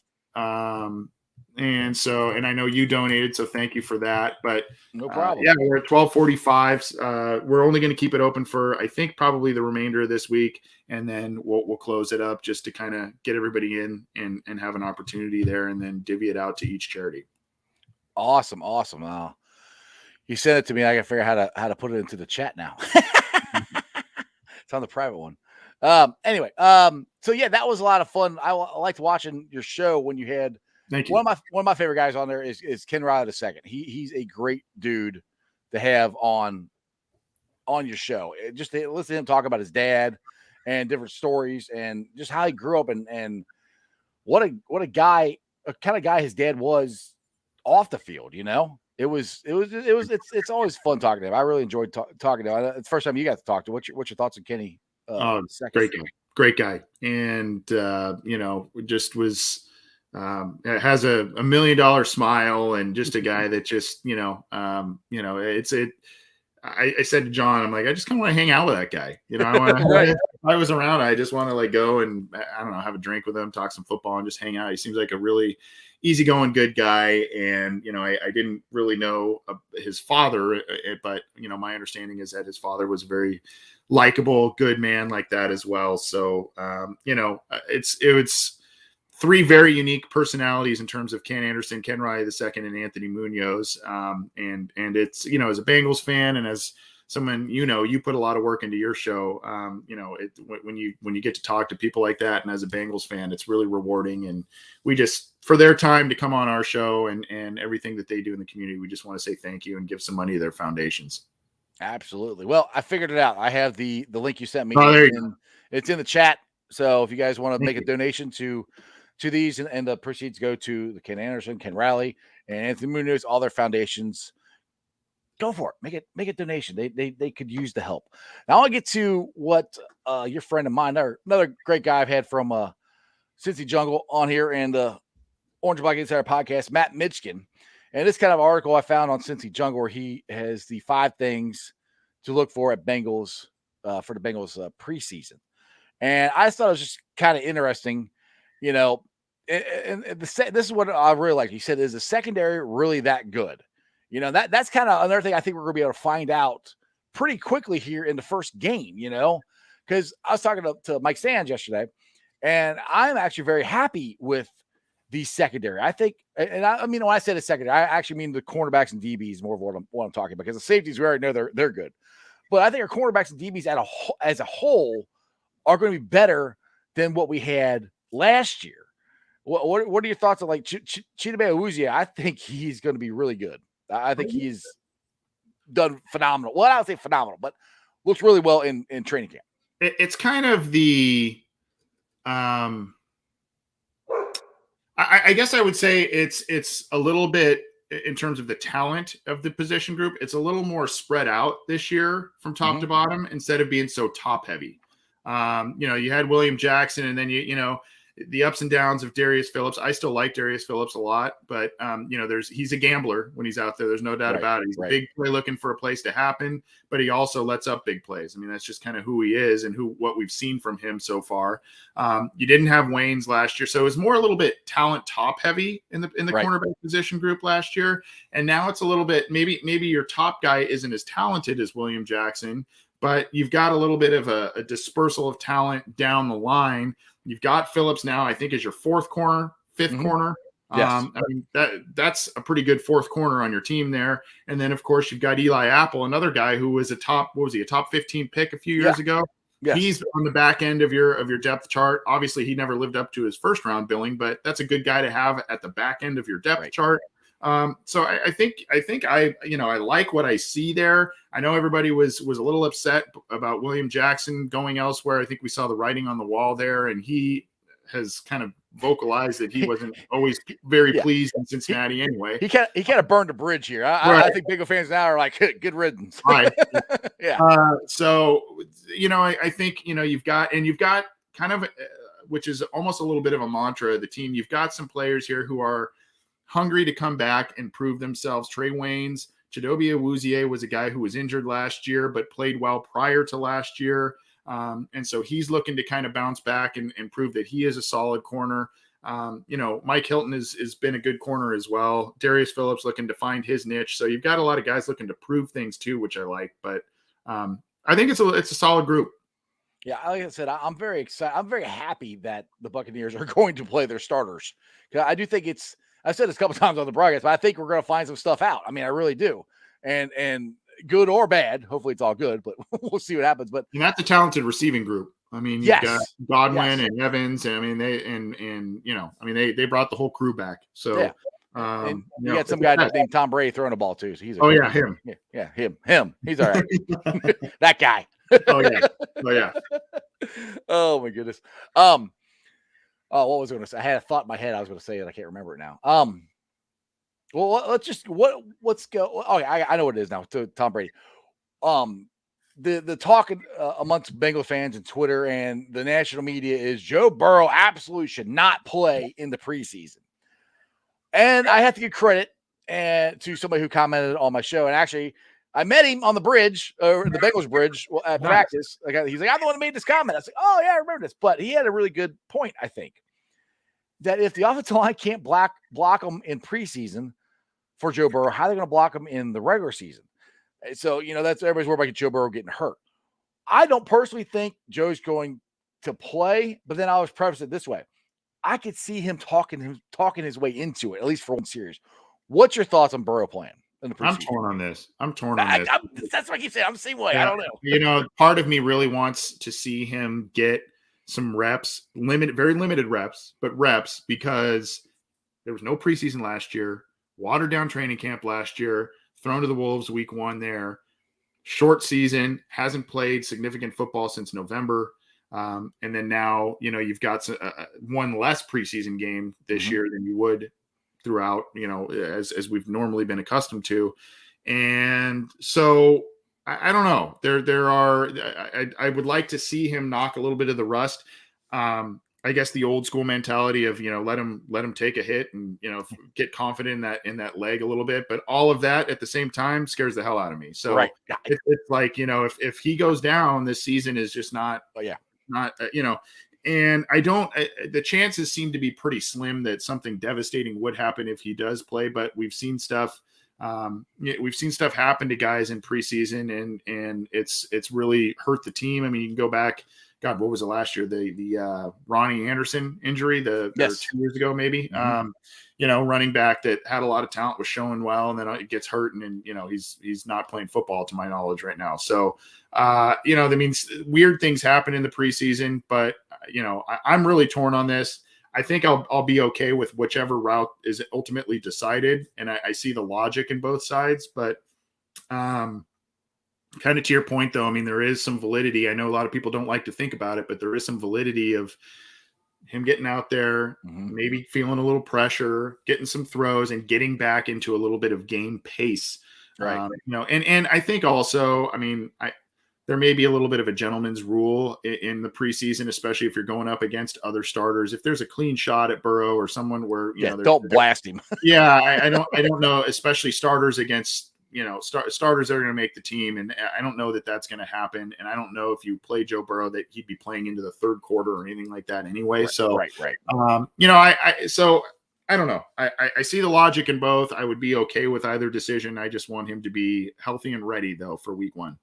And I know you donated, so thank you for that. But no problem. We're at 12:45. We're only going to keep it open for, I think, probably the remainder of this week, and then we'll close it up just to kind of get everybody in and have an opportunity there, and then divvy it out to each charity. Awesome. You sent it to me. I got to figure out how to put it into the chat now. It's on the private one. Anyway, so yeah, that was a lot of fun. I liked watching your show when you had Thank you. One of my favorite guys on there is Ken Riley II. He's a great dude to have on your show. Just to listen to him talk about his dad and different stories and just how he grew up and what a guy, a kind of guy his dad was off the field. It's always fun talking to him. I really enjoyed talking to him. It's the first time you got to talk to. What's your thoughts on Kenny? Great guy, and just was has a $1 million smile and just a guy that just I said to John, I'm like, I just kind of want to hang out with that guy. I want if I was around, I just want to go and I don't know, have a drink with him, talk some football, and just hang out. He seems like a really easygoing, good guy. And I didn't really know his father, but my understanding is that his father was a very likable, good man like that as well. So it's three very unique personalities in terms of Ken Anderson, Ken Riley II, and Anthony Munoz. And it's, as a Bengals fan and as someone, you put a lot of work into your show. When you get to talk to people like that, and as a Bengals fan, it's really rewarding. And we just, for their time to come on our show and everything that they do in the community, we just want to say thank you and give some money to their foundations. Absolutely. Well, I figured it out. I have the link you sent me. It's in the chat. So if you guys want to make a donation to these and the proceeds go to the Ken Anderson, Ken Riley, and Anthony Munoz, all their foundations, go for it. Make a donation. They could use the help. Now I'll get to what your friend of mine, another great guy I've had from Cincy Jungle on here and the Orange and Black Insider podcast, Matt Mitchkin. And this kind of article I found on Cincy Jungle where he has the 5 things to look for at Bengals for the Bengals preseason. And I just thought it was just kind of interesting. And this is what I really like. He said, is the secondary really that good? That's kind of another thing I think we're going to be able to find out pretty quickly here in the first game, because I was talking to Mike Sands yesterday, and I'm actually very happy with the secondary. I think, and I mean, when I say the secondary, I actually mean the cornerbacks and DBs more of what I'm talking about, because the safeties, we already know they're good. But I think our cornerbacks and DBs as a whole are going to be better than what we had last year. What are your thoughts on like Chidobe Awuzie? I think he's going to be really good. I think he's done phenomenal. Well, I would say phenomenal, but looks really well in training camp. It's kind of the, I guess I would say it's a little bit in terms of the talent of the position group. It's a little more spread out this year from top to bottom instead of being so top heavy. You had William Jackson, and then the ups and downs of Darius Phillips. I still like Darius Phillips a lot, but he's a gambler when he's out there. There's no doubt about it. He's a big play looking for a place to happen, but he also lets up big plays. I mean, that's just kind of who he is and what we've seen from him so far. You didn't have Waynes last year, so it was more a little bit talent top heavy in the cornerback position group last year, and now it's a little bit maybe your top guy isn't as talented as William Jackson, but you've got a little bit of a dispersal of talent down the line. You've got Phillips now, I think, is your 4th corner, 5th corner. Yes. I mean, that's a pretty good 4th corner on your team there. And then, of course, you've got Eli Apple, another guy who was a top 15 pick a few years ago. Yes. He's on the back end of your depth chart. Obviously, he never lived up to his first round billing, but that's a good guy to have at the back end of your depth chart. So I think I like what I see there. I know everybody was a little upset about William Jackson going elsewhere. I think we saw the writing on the wall there, and he has kind of vocalized that he wasn't always very pleased in Cincinnati anyway. He kind of burned a bridge here. I think Bengal fans now are like, good riddance. Right. Yeah. So, I think, you've got kind of, which is almost a little bit of a mantra of the team. You've got some players here who are hungry to come back and prove themselves. Trey Waynes, Chidobe Awuzie was a guy who was injured last year, but played well prior to last year. And so he's looking to kind of bounce back and prove that he is a solid corner. Mike Hilton has been a good corner as well. Darius Phillips looking to find his niche. So you've got a lot of guys looking to prove things too, which I like, but I think it's a solid group. Yeah, like I said, I'm very excited. I'm very happy that the Buccaneers are going to play their starters. I do think I said this a couple times on the broadcast, but I think we're going to find some stuff out. I mean, I really do. And good or bad, hopefully it's all good, but we'll see what happens. But that's a talented receiving group. I mean, you've Yes. got Godwin Yes. and Evans. I mean, they brought the whole crew back. So, Yeah. And you got some guy named Tom Brady throwing the ball too. So he's him. Yeah, him. He's all right. That guy. Oh yeah. Oh my goodness. What was I going to say? I had a thought in my head. I was going to say it. I can't remember it now. Well, let's just let's go. Oh, I know what it is now. To Tom Brady. The talk amongst Bengal fans and Twitter and the national media is Joe Burrow absolutely should not play in the preseason. And I have to give credit to somebody who commented on my show. And actually, I met him on the bridge, or the Bengals bridge, at practice. He's like, I'm the one who made this comment. I was like, oh, yeah, I remember this. But he had a really good point, I think, that if the offensive line can't block them in preseason for Joe Burrow, how are they going to block him in the regular season? So, that's everybody's worried about Joe Burrow getting hurt. I don't personally think Joe's going to play, but then I was preface it this way. I could see him talking his way into it, at least for one series. What's your thoughts on Burrow playing in the preseason? I'm torn on this. That's what I keep saying. I'm the same way. Yeah. I don't know. Part of me really wants to see him get some reps, very limited reps, but reps, because there was no preseason last year, watered down training camp last year, thrown to the Wolves week 1 there, short season, hasn't played significant football since November. And then now, you've got one less preseason game this year than you would throughout, as we've normally been accustomed to. And so I don't know. I would like to see him knock a little bit of the rust. I guess the old school mentality of, let him take a hit and, get confident in that leg a little bit. But all of that at the same time scares the hell out of me. So right. It's like, if he goes down, this season is just not, and the chances seem to be pretty slim that something devastating would happen if he does play, but we've seen stuff happen to guys in preseason and it's really hurt the team. I mean, you can go back, God, what was it last year? The Ronnie Anderson injury, 2 years ago, maybe, running back that had a lot of talent, was showing well, and then it gets hurt. And then, he's not playing football to my knowledge right now. So, that means weird things happen in the preseason, but I'm really torn on this. I think I'll be okay with whichever route is ultimately decided. And I see the logic in both sides, but, kind of to your point, though, I mean, there is some validity. I know a lot of people don't like to think about it, but there is some validity of him getting out there, maybe feeling a little pressure, getting some throws, and getting back into a little bit of game pace. Right. And I think also, I mean, there may be a little bit of a gentleman's rule in the preseason, especially if you're going up against other starters. If there's a clean shot at Burrow or someone where, don't blast him. Yeah. I don't know, especially starters against, starters that are going to make the team. And I don't know that that's going to happen. And I don't know if you play Joe Burrow that he'd be playing into the third quarter or anything like that anyway. Right, so, right. So I don't know. I see the logic in both. I would be okay with either decision. I just want him to be healthy and ready though for week 1.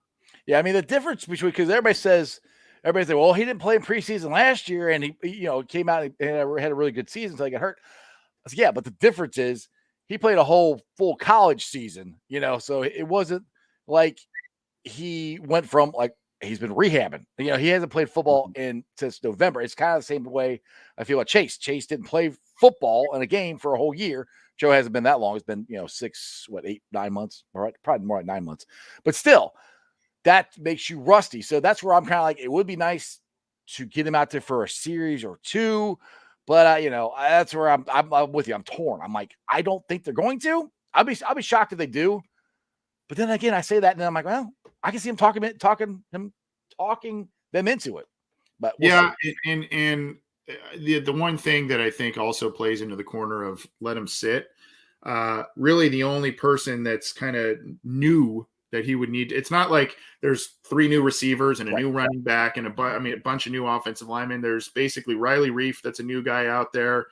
Yeah. I mean, the difference between, because everybody says, well, he didn't play in preseason last year and he came out and had a really good season. So he got hurt. I said, yeah. But the difference is, he played a whole full college season, so it wasn't like he went from he's been rehabbing. He hasn't played football since November. It's kind of the same way I feel like Chase. Chase didn't play football in a game for a whole year. Joe hasn't been that long. It's been, 8, 9 months, all right, probably more like 9 months. But still, that makes you rusty. So that's where I'm kind of like, it would be nice to get him out there for a series or two. But that's where I'm with you. I'm torn. I'm like, I don't think they're going to. I'll be shocked if they do. But then again, I say that, and then I'm like, well, I can see him talking them into it. But we'll see. And the one thing that I think also plays into the corner of let him sit. Really, the only person that's kind of new that he would need. It's not like there's 3 new receivers and a new running back and a bunch of new offensive linemen. There's basically Riley Reif. That's a new guy out there.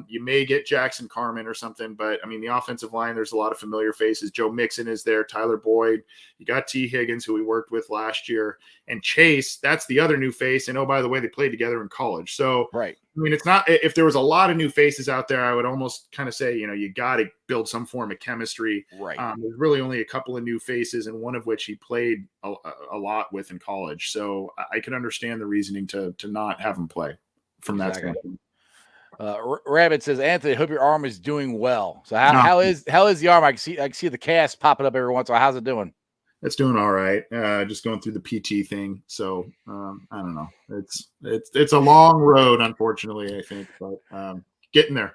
You may get Jackson Carman or something, but I mean, the offensive line, there's a lot of familiar faces. Joe Mixon is there, Tyler Boyd. You got T. Higgins, who we worked with last year, and Chase. That's the other new face. And oh, by the way, they played together in college. So, right. I mean, it's not, if there was a lot of new faces out there, I would almost kind of say, you got to build some form of chemistry. Right. There's really only a couple of new faces, and one of which he played a lot with in college. So I can understand the reasoning to not have him play from that standpoint. Rabbit says, Anthony, I hope your arm is doing well. So how is the arm? I can see the cast popping up every once in a while. How's it doing? It's doing all right. Just going through the PT thing. So I don't know. It's a long road, unfortunately, I think, but getting there.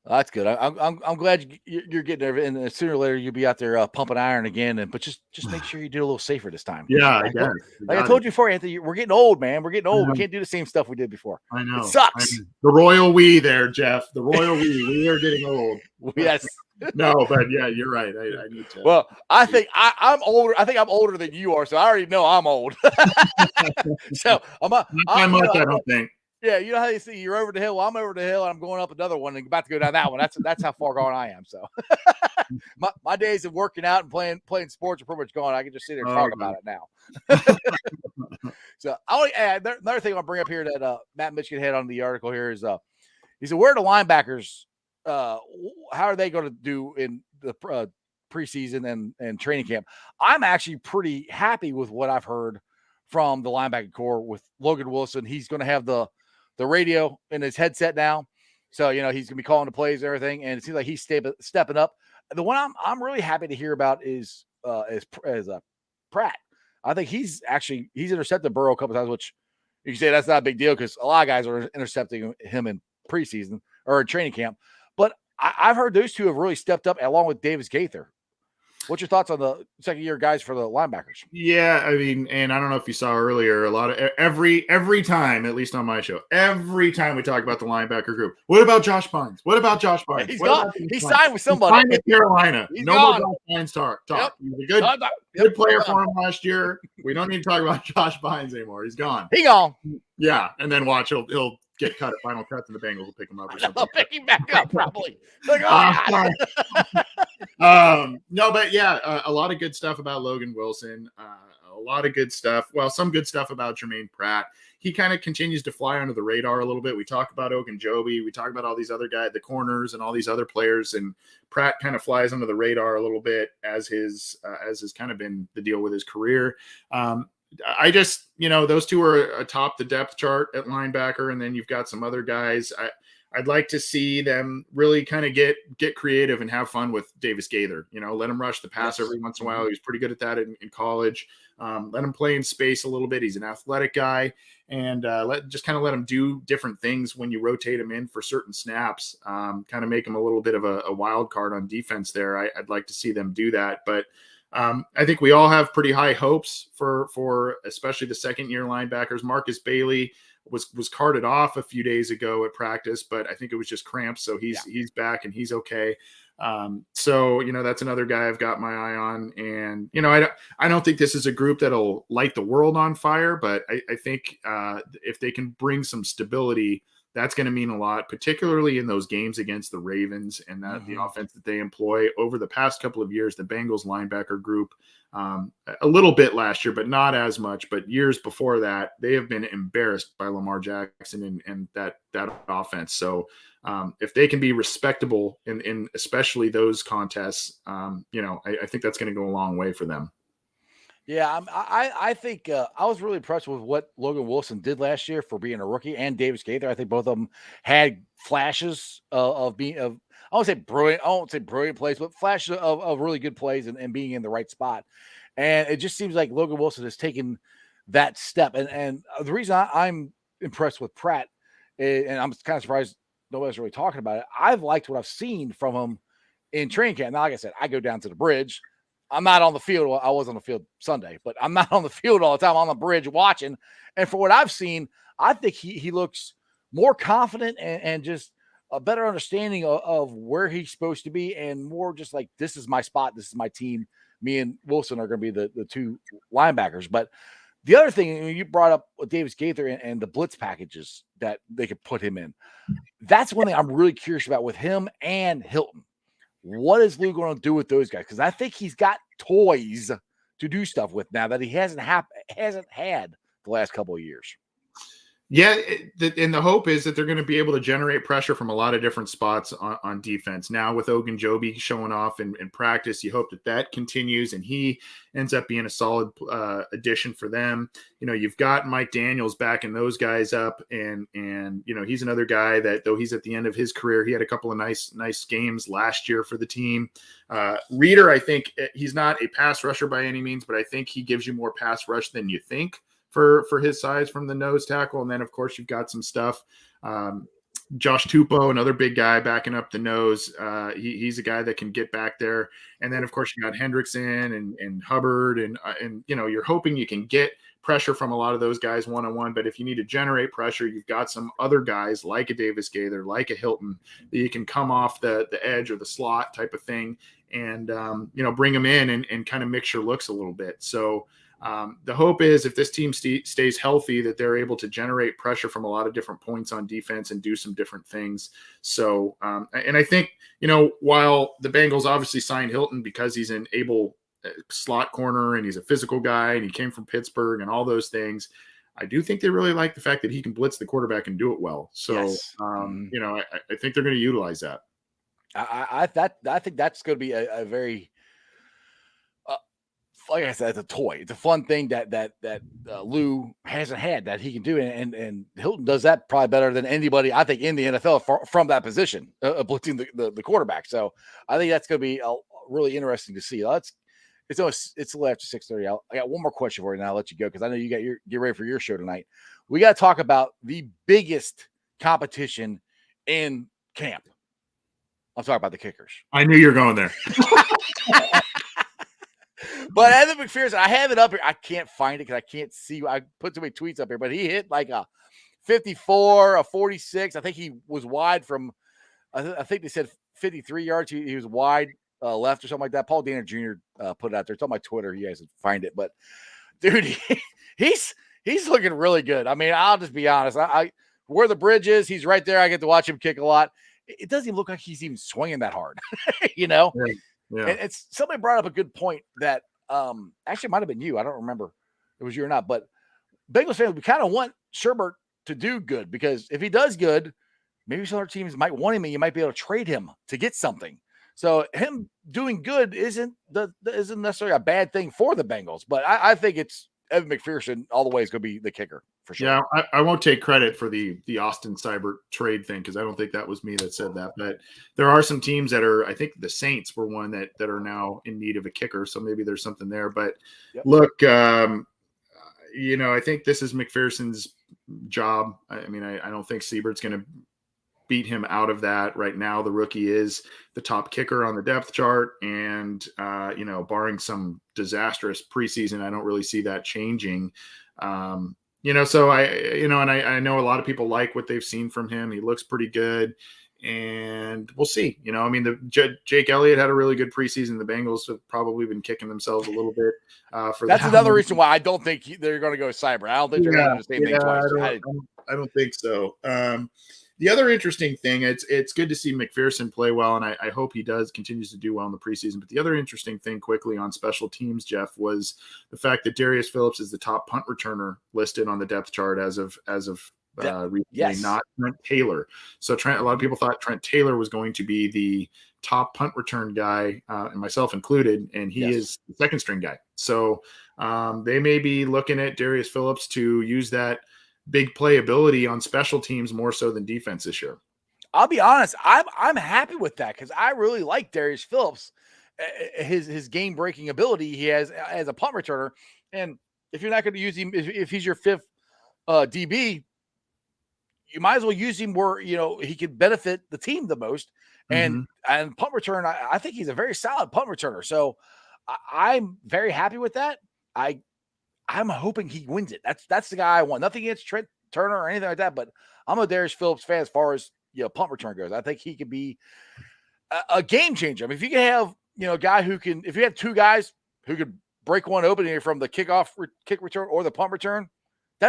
That's good. I'm glad you're getting there, and sooner or later you'll be out there pumping iron again. But just make sure you do a little safer this time. Yeah, I guess. I told you before, Anthony, we're getting old, man. We're getting old. We can't do the same stuff we did before. I know. It sucks. The royal we there, Jeff. The royal we. We are getting old. Yes. No, but yeah, you're right. I need to. Well, I think I'm older. I think I'm older than you are, so I already know I'm old. So not by much, I don't think. Yeah, you know how you see you're over the hill. Well, I'm over the hill, and I'm going up another one, and about to go down that one. That's how far gone I am. So, my days of working out and playing sports are pretty much gone. I can just sit there and talk about it now. So, I want to add another thing I'll bring up here that Matt Michigan had on the article here is he said, where are the linebackers? How are they going to do in the preseason and training camp? I'm actually pretty happy with what I've heard from the linebacker core with Logan Wilson. He's going to have the radio in his headset now. So, he's going to be calling the plays and everything. And it seems like he's stepping up. The one I'm really happy to hear about is Pratt. I think he's intercepted Burrow a couple times, which you can say that's not a big deal because a lot of guys are intercepting him in preseason or in training camp. But I've heard those two have really stepped up along with Davis Gaither. What's your thoughts on the second-year guys for the linebackers? Yeah, I mean, and I don't know if you saw earlier, a lot of every time, at least on my show, every time we talk about the linebacker group, what about Josh Bynes? What about Josh Bynes? He's gone. He signed with somebody. Signed with Carolina. He's no gone. more Josh Bynes talk. Yep. He's a good player for him last year. We don't need to talk about Josh Bynes anymore. He's gone. He gone. Yeah, and then watch he'll get cut at final cuts, and the Bengals will pick him up or something. I'll pick him back up probably. Like, no, but yeah, a lot of good stuff about Logan Wilson. A lot of good stuff. Well, some good stuff about Jermaine Pratt. He kind of continues to fly under the radar a little bit. We talk about Ogunjobi. We talk about all these other guys, the corners, and all these other players. And Pratt kind of flies under the radar a little bit as has kind of been the deal with his career. I just, those two are atop the depth chart at linebacker, and then you've got some other guys. I'd like to see them really kind of get creative and have fun with Davis Gaither. Let him rush the pass every once in a while. He was pretty good at that in college. Let him play in space a little bit. He's an athletic guy, and let him do different things when you rotate him in for certain snaps. Kind of make him a little bit of a wild card on defense there. I'd like to see them do that, but. I think we all have pretty high hopes for especially the second-year linebackers. Marcus Bailey was carted off a few days ago at practice, but I think it was just cramps, so he's back and he's okay. So that's another guy I've got my eye on, and I don't think this is a group that'll light the world on fire, but I think if they can bring some stability, that's going to mean a lot, particularly in those games against the Ravens and the offense that they employ. Over the past couple of years, the Bengals linebacker group, a little bit last year, but not as much. But years before that, they have been embarrassed by Lamar Jackson and that offense. So if they can be respectable in especially those contests, I think that's going to go a long way for them. Yeah, I think I was really impressed with what Logan Wilson did last year for being a rookie, and Davis Gaither. I think both of them had flashes of being I won't say brilliant plays, but flashes of really good plays and being in the right spot. And it just seems like Logan Wilson has taken that step. And the reason I'm impressed with Pratt, and I'm kind of surprised nobody's really talking about it, I've liked what I've seen from him in training camp. Now, like I said, I go down to the bridge. I'm not on the field. I was on the field Sunday, but I'm not on the field all the time. I'm on the bridge watching. And for what I've seen, I think he looks more confident and just a better understanding of where he's supposed to be, and more just like, this is my spot. This is my team. Me and Wilson are going to be the two linebackers. But The other thing, you brought up Davis Gaither and the blitz packages that they could put him in. That's one thing I'm really curious about with him and Hilton. What is Lou going to do with those guys? Because I think he's got toys to do stuff with now that he hasn't had the last couple of years. Yeah, and the hope is that they're going to be able to generate pressure from a lot of different spots on defense. Now with Ogunjobi showing off in practice, you hope that continues and he ends up being a solid addition for them. You've got Mike Daniels backing those guys up, and he's another guy that, though he's at the end of his career, he had a couple of nice games last year for the team. Reeder, I think he's not a pass rusher by any means, but I think he gives you more pass rush than you think for his size from the nose tackle. And then, of course, you've got some stuff. Josh Tupou, another big guy backing up the nose. He's a guy that can get back there. And then, of course, you got Hendrickson and Hubbard. And you're hoping you can get pressure from a lot of those guys one-on-one. But if you need to generate pressure, you've got some other guys like a Davis Gaither, like a Hilton, that you can come off the edge or the slot type of thing and, bring them in and kind of mix your looks a little bit. So, the hope is if this team stays healthy, that they're able to generate pressure from a lot of different points on defense and do some different things. So, and I think, while the Bengals obviously signed Hilton because he's an able slot corner and he's a physical guy and he came from Pittsburgh and all those things, I do think they really like the fact that he can blitz the quarterback and do it well. So, yes. I think they're going to utilize that. I think that's going to be a very, like I said, it's a toy. It's a fun thing that Lou hasn't had that he can do, and Hilton does that probably better than anybody I think in the NFL from that position, blitzing the quarterback. So I think that's going to be really interesting to see. It's a little after 6:30. I got one more question for you, and I'll let you go because I know you get ready for your show tonight. We got to talk about the biggest competition in camp. I'm talking about the kickers. I knew you were going there. But Evan McPherson, I have it up here. I can't find it because I can't see. I put too many tweets up here, but he hit like a 54, a 46. I think he was wide from, I think they said 53 yards. He was wide left or something like that. Paul Dana Jr. Put it out there. It's on my Twitter. You guys can find it. But, dude, he's looking really good. I mean, I'll just be honest. I where the bridge is, he's right there. I get to watch him kick a lot. It doesn't even look like he's even swinging that hard, Yeah. And it's somebody brought up a good point that actually it might have been you. I don't remember if it was you or not, but Bengals fans, we kind of want Sherbert to do good because if he does good, maybe some other teams might want him and you might be able to trade him to get something. So him doing good isn't necessarily a bad thing for the Bengals, but I think it's Evan McPherson all the way is going to be the kicker for sure. Yeah, I won't take credit for the Austin Seibert trade thing because I don't think that was me that said that. But there are some teams that are, I think the Saints were one that are now in need of a kicker, so maybe there's something there. But look, I think this is McPherson's job. I mean, I don't think Seibert's going to beat him out of that right now. The rookie is the top kicker on the depth chart, and barring some disastrous preseason, I don't really see that changing. So I know a lot of people like what they've seen from him. He looks pretty good, and we'll see. Jake Elliott had a really good preseason. The Bengals have probably been kicking themselves a little bit for that's another reason why I don't think they're going to go Seibert. I don't think they're going to do the same thing twice. I don't think so. The other interesting thing, it's good to see McPherson play well, and I hope he continues to do well in the preseason. But the other interesting thing quickly on special teams, Jeff, was the fact that Darius Phillips is the top punt returner listed on the depth chart as of recently, not Trent Taylor. So a lot of people thought Trent Taylor was going to be the top punt return guy, and myself included, and he is the second string guy. So they may be looking at Darius Phillips to use that big playability on special teams more so than defense this year. I'll be honest, I'm happy with that because I really like Darius Phillips, his game breaking ability he has as a punt returner. And if you're not going to use him, if he's your fifth DB, you might as well use him where he could benefit the team the most. And punt return, I think he's a very solid punt returner. So I'm very happy with that. I'm hoping he wins it. That's the guy I want. Nothing against Trent Turner or anything like that, but I'm a Darius Phillips fan as far as punt return goes. I think he could be a game changer. I mean, if you can have a guy who can, if you have two guys who could break one open here from the kick return or the punt return,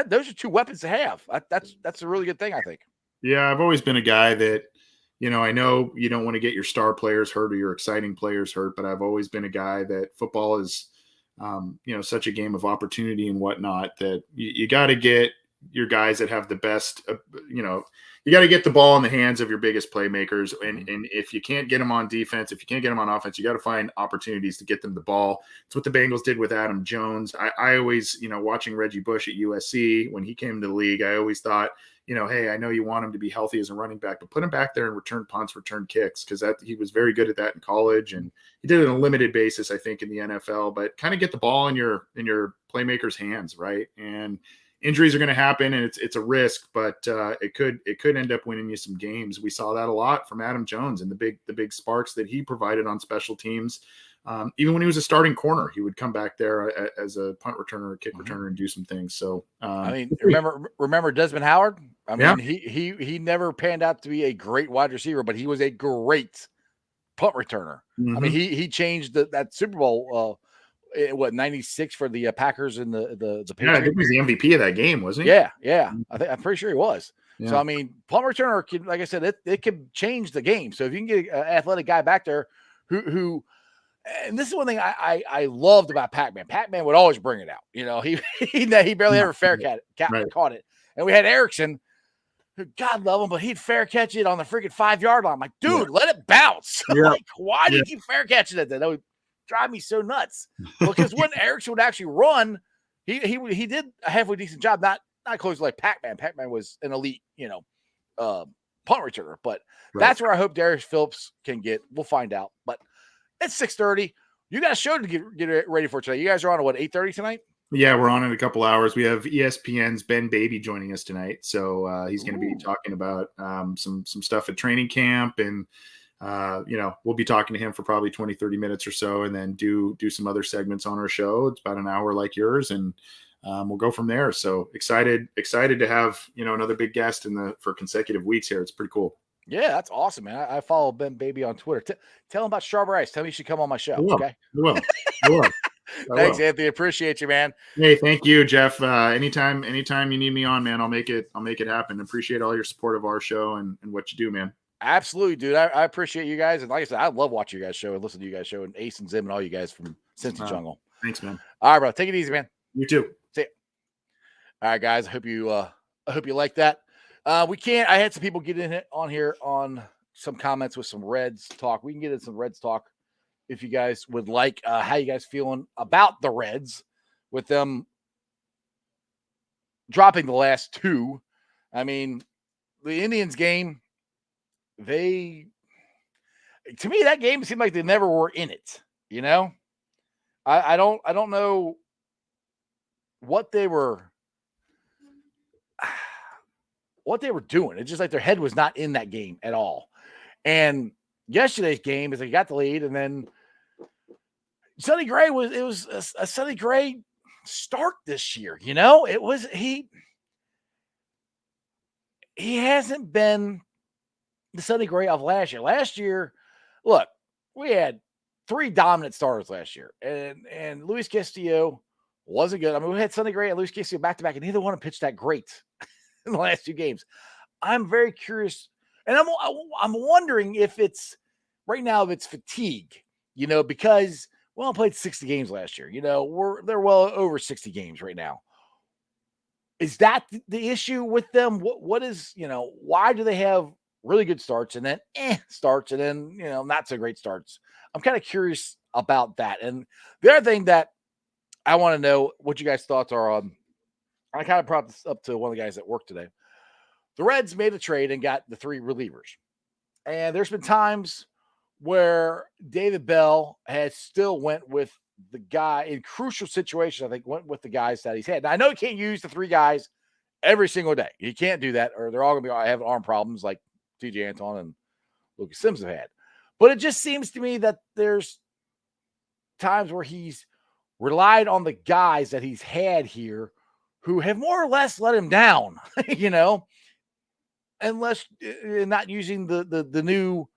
those are two weapons to have. That's a really good thing, I think. Yeah, I've always been a guy that, I know you don't want to get your star players hurt or your exciting players hurt, but I've always been a guy that football is, such a game of opportunity and whatnot that you got to get your guys that have the best, you got to get the ball in the hands of your biggest playmakers. And if you can't get them on defense, if you can't get them on offense, you got to find opportunities to get them the ball. It's what the Bengals did with Adam Jones. I always, watching Reggie Bush at USC, when he came to the league, I always thought, hey, I know you want him to be healthy as a running back, but put him back there and return punts, return kicks, because he was very good at that in college, and he did it on a limited basis, I think, in the NFL. But kind of get the ball in your playmakers' hands, right? And injuries are going to happen, and it's a risk, but it could end up winning you some games. We saw that a lot from Adam Jones and the big sparks that he provided on special teams. Even when he was a starting corner, he would come back there as a punt returner, a kick returner, and do some things. So, remember Desmond Howard? He never panned out to be a great wide receiver, but he was a great punt returner. Mm-hmm. He changed that Super Bowl. 96 for the Packers and the Patriots. Yeah, I think he was the MVP of that game, wasn't he? Yeah. I'm pretty sure he was. Yeah. So punt returner, like I said, it could change the game. So if you can get an athletic guy back there who and this is one thing I loved about Pac-Man. Pac-Man would always bring it out. He barely ever caught it. And we had Erickson, who, God love him, but he'd fair catch it on the freaking 5-yard line. I'm like, dude, let it bounce. Yeah. Why do you keep fair catching it then? That would drive me so nuts. Because when Erickson would actually run, he did a halfway decent job. Not close like Pac-Man. Pac-Man was an elite, punt returner. But that's where I hope Darius Phillips can get. We'll find out. But it's 6:30. You got a show to get ready for today. You guys are on at 8:30 tonight? Yeah, we're on in a couple hours. We have ESPN's Ben Baby joining us tonight. So he's going to be talking about some stuff at training camp, and we'll be talking to him for probably 20, 30 minutes or so, and then do some other segments on our show. It's about an hour like yours, and we'll go from there. So excited to have, another big guest for consecutive weeks here. It's pretty cool. Yeah, that's awesome, man. I follow Ben Baby on Twitter. Tell him about Strawberry Ice. Tell me you should come on my show. Okay. I will. Thanks, Anthony. Appreciate you, man. Hey, thank you, Jeff. Anytime you need me on, man, I'll make it happen. Appreciate all your support of our show and what you do, man. Absolutely, dude. I appreciate you guys. And like I said, I love watching you guys show and listen to you guys show, and Ace and Zim and all you guys from Cincy Jungle. Thanks, man. All right, bro. Take it easy, man. You too. See ya. All right, guys. I hope you like that. I had some people get in on here on some comments with some Reds talk. We can get into some Reds talk if you guys would like. How you guys feeling about the Reds with them dropping the last two? The Indians game, to me, that game seemed like they never were in it. I don't know what they were doing. It's just like their head was not in that game at all. And yesterday's game is they got the lead, and then Sonny Gray was a Sonny Gray start this year. He hasn't been the Sonny Gray of last year. Last year, look, we had 3 dominant starters last year, and Luis Castillo wasn't good. We had Sonny Gray and Luis Castillo back to back, and neither one of them pitched that great in the last 2 games. I'm very curious, and I'm wondering if it's right now, if it's fatigue, because we only played 60 games last year. They're well over 60 games right now. Is that the issue with them? What is, why do they have really good starts and then starts and then, not so great starts? I'm kind of curious about that. And the other thing that I want to know what you guys' thoughts are on, I kind of brought this up to one of the guys at work today. The Reds made a trade and got the 3 relievers. And there's been times where David Bell has still went with the guy in crucial situations. I think went with the guys that he's had. Now, I know he can't use the 3 guys every single day. He can't do that, or they're all going to be having arm problems like TJ Anton and Lucas Simmons have had. But it just seems to me that there's times where he's relied on the guys that he's had here who have more or less let him down, unless not using the new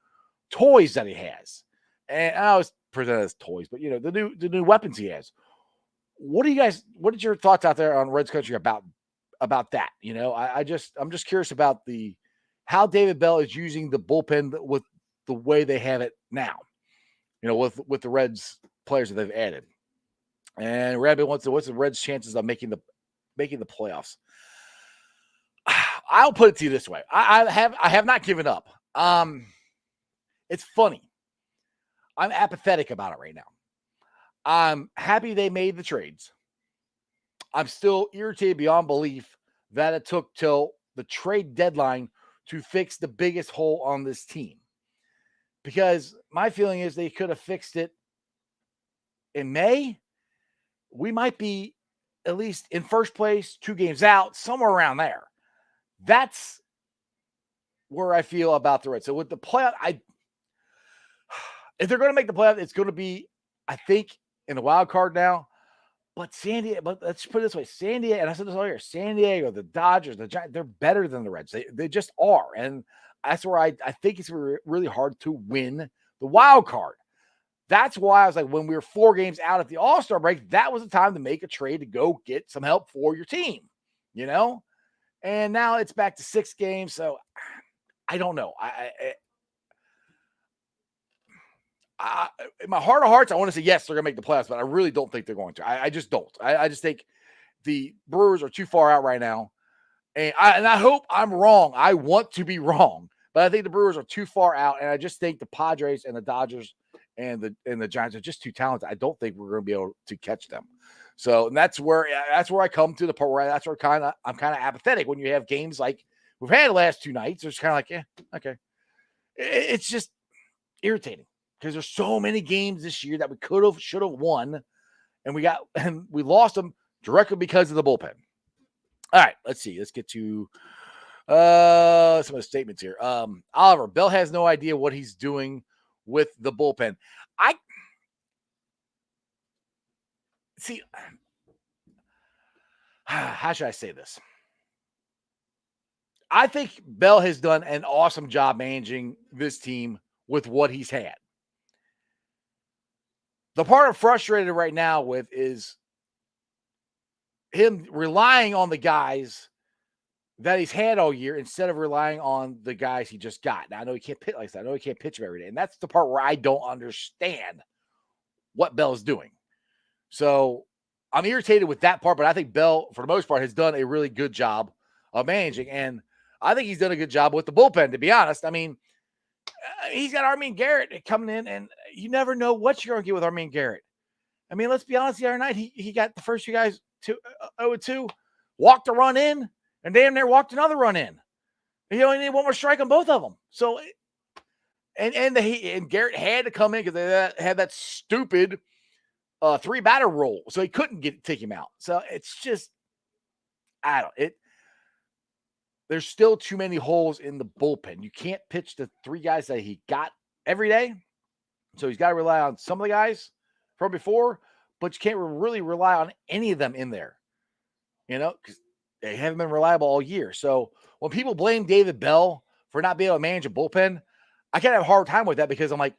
toys that he has. And I always present it as toys, but the new weapons he has. what is your thoughts out there on Reds country about that? I'm just curious about how David Bell is using the bullpen with the way they have it now, with the Reds players that they've added. And Rabbit wants to, what's the Reds' chances of making the playoffs? I'll put it to you this way. I have not given up. It's funny. I'm apathetic about it right now. I'm happy they made the trades. I'm still irritated beyond belief that it took till the trade deadline to fix the biggest hole on this team. Because my feeling is they could have fixed it in May. We might be at least in first place, 2 games out, somewhere around there. That's where I feel about the Reds. So with the playoff, if they're going to make the playoff, it's going to be, I think, in the wild card now. But let's put it this way: San Diego, and I said this earlier, San Diego, the Dodgers, the Giants, they're better than the Reds. They just are, and that's where I think it's really hard to win the wild card. That's why I was like, when we were 4 games out at the All-Star break, that was the time to make a trade to go get some help for your team, And now it's back to 6 games, so I don't know. In my heart of hearts, I want to say yes, they're going to make the playoffs, but I really don't think they're going to. I just don't. I just think the Brewers are too far out right now, and I hope I'm wrong. I want to be wrong, but I think the Brewers are too far out, and I just think the Padres and the Dodgers and the Giants are just too talented. I don't think we're going to be able to catch them. So, and that's where I come to the part where I'm kind of apathetic when you have games like we've had the last 2 nights. It's kind of like, yeah, okay. It's just irritating because there's so many games this year that we should have won, and we lost them directly because of the bullpen. All right, let's see. Let's get to some of the statements here. Oliver, Bell has no idea what he's doing with the bullpen. See, how should I say this? I think Bell has done an awesome job managing this team with what he's had. The part I'm frustrated right now with is him relying on the guys that he's had all year instead of relying on the guys he just got. Now, I know he can't pitch like that. I know he can't pitch every day. And that's the part where I don't understand what Bell's doing. So I'm irritated with that part, but I think Bell, for the most part, has done a really good job of managing. And I think he's done a good job with the bullpen, to be honest. I mean, he's got Armin Garrett coming in, and you never know what you're going to get with Armin Garrett. I mean, let's be honest, the other night, he got the first 2 guys 0-2, walked a run in, and damn near walked another run in. He only needed 1 more strike on both of them. So, and Garrett had to come in because they had that stupid 3-batter rule, so he couldn't take him out. So it's just, there's still too many holes in the bullpen. You can't pitch the 3 guys that he got every day. So he's got to rely on some of the guys from before, but you can't really rely on any of them in there, because they haven't been reliable all year. So when people blame David Bell for not being able to manage a bullpen, I kind of have a hard time with that because I'm like,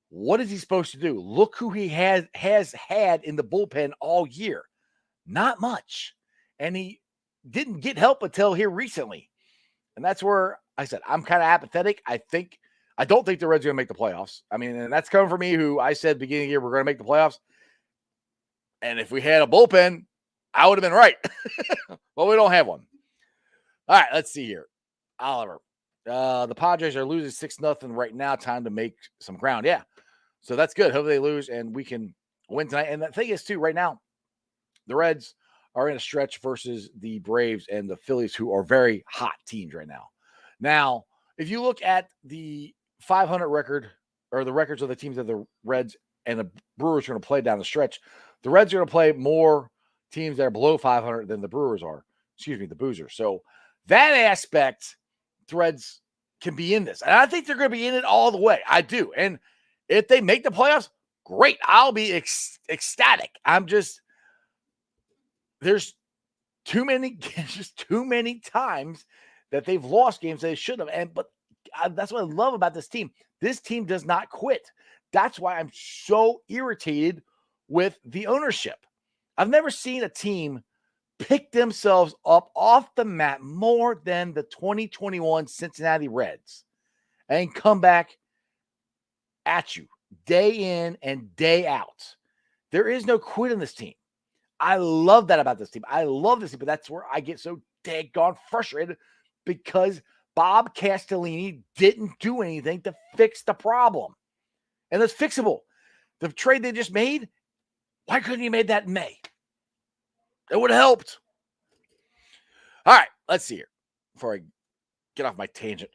what is he supposed to do? Look who he has had in the bullpen all year. Not much. And he didn't get help until here recently. And that's where I said, I'm kind of apathetic. I don't think the Reds are going to make the playoffs. I mean, and that's coming from me, who I said beginning of the year, we're going to make the playoffs. And if we had a bullpen, I would have been right. Well, we don't have one. All right, let's see here. Oliver, the Padres are losing 6-0 right now. Time to make some ground. Yeah. So that's good. Hope they lose and we can win tonight. And the thing is, too, right now, the Reds are in a stretch versus the Braves and the Phillies, who are very hot teams right now. Now, if you look at the 500 record, or the records of the teams that the Reds and the Brewers are going to play down the stretch, the Reds are going to play more teams that are below 500 than the Brewers are. Excuse me, the Boozers. So that aspect, the Reds can be in this. And I think they're going to be in it all the way. I do. And if they make the playoffs, great. I'll be ecstatic. There's too many times that they've lost games they should have. But that's what I love about this team. This team does not quit. That's why I'm so irritated with the ownership. I've never seen a team pick themselves up off the mat more than the 2021 Cincinnati Reds and come back at you day in and day out. There is no quit in this team. I love that about this team. I love this team, but that's where I get so daggone frustrated because Bob Castellini didn't do anything to fix the problem. And it's fixable. The trade they just made, why couldn't he made that in May? It would have helped. All right, let's see here before I get off my tangent.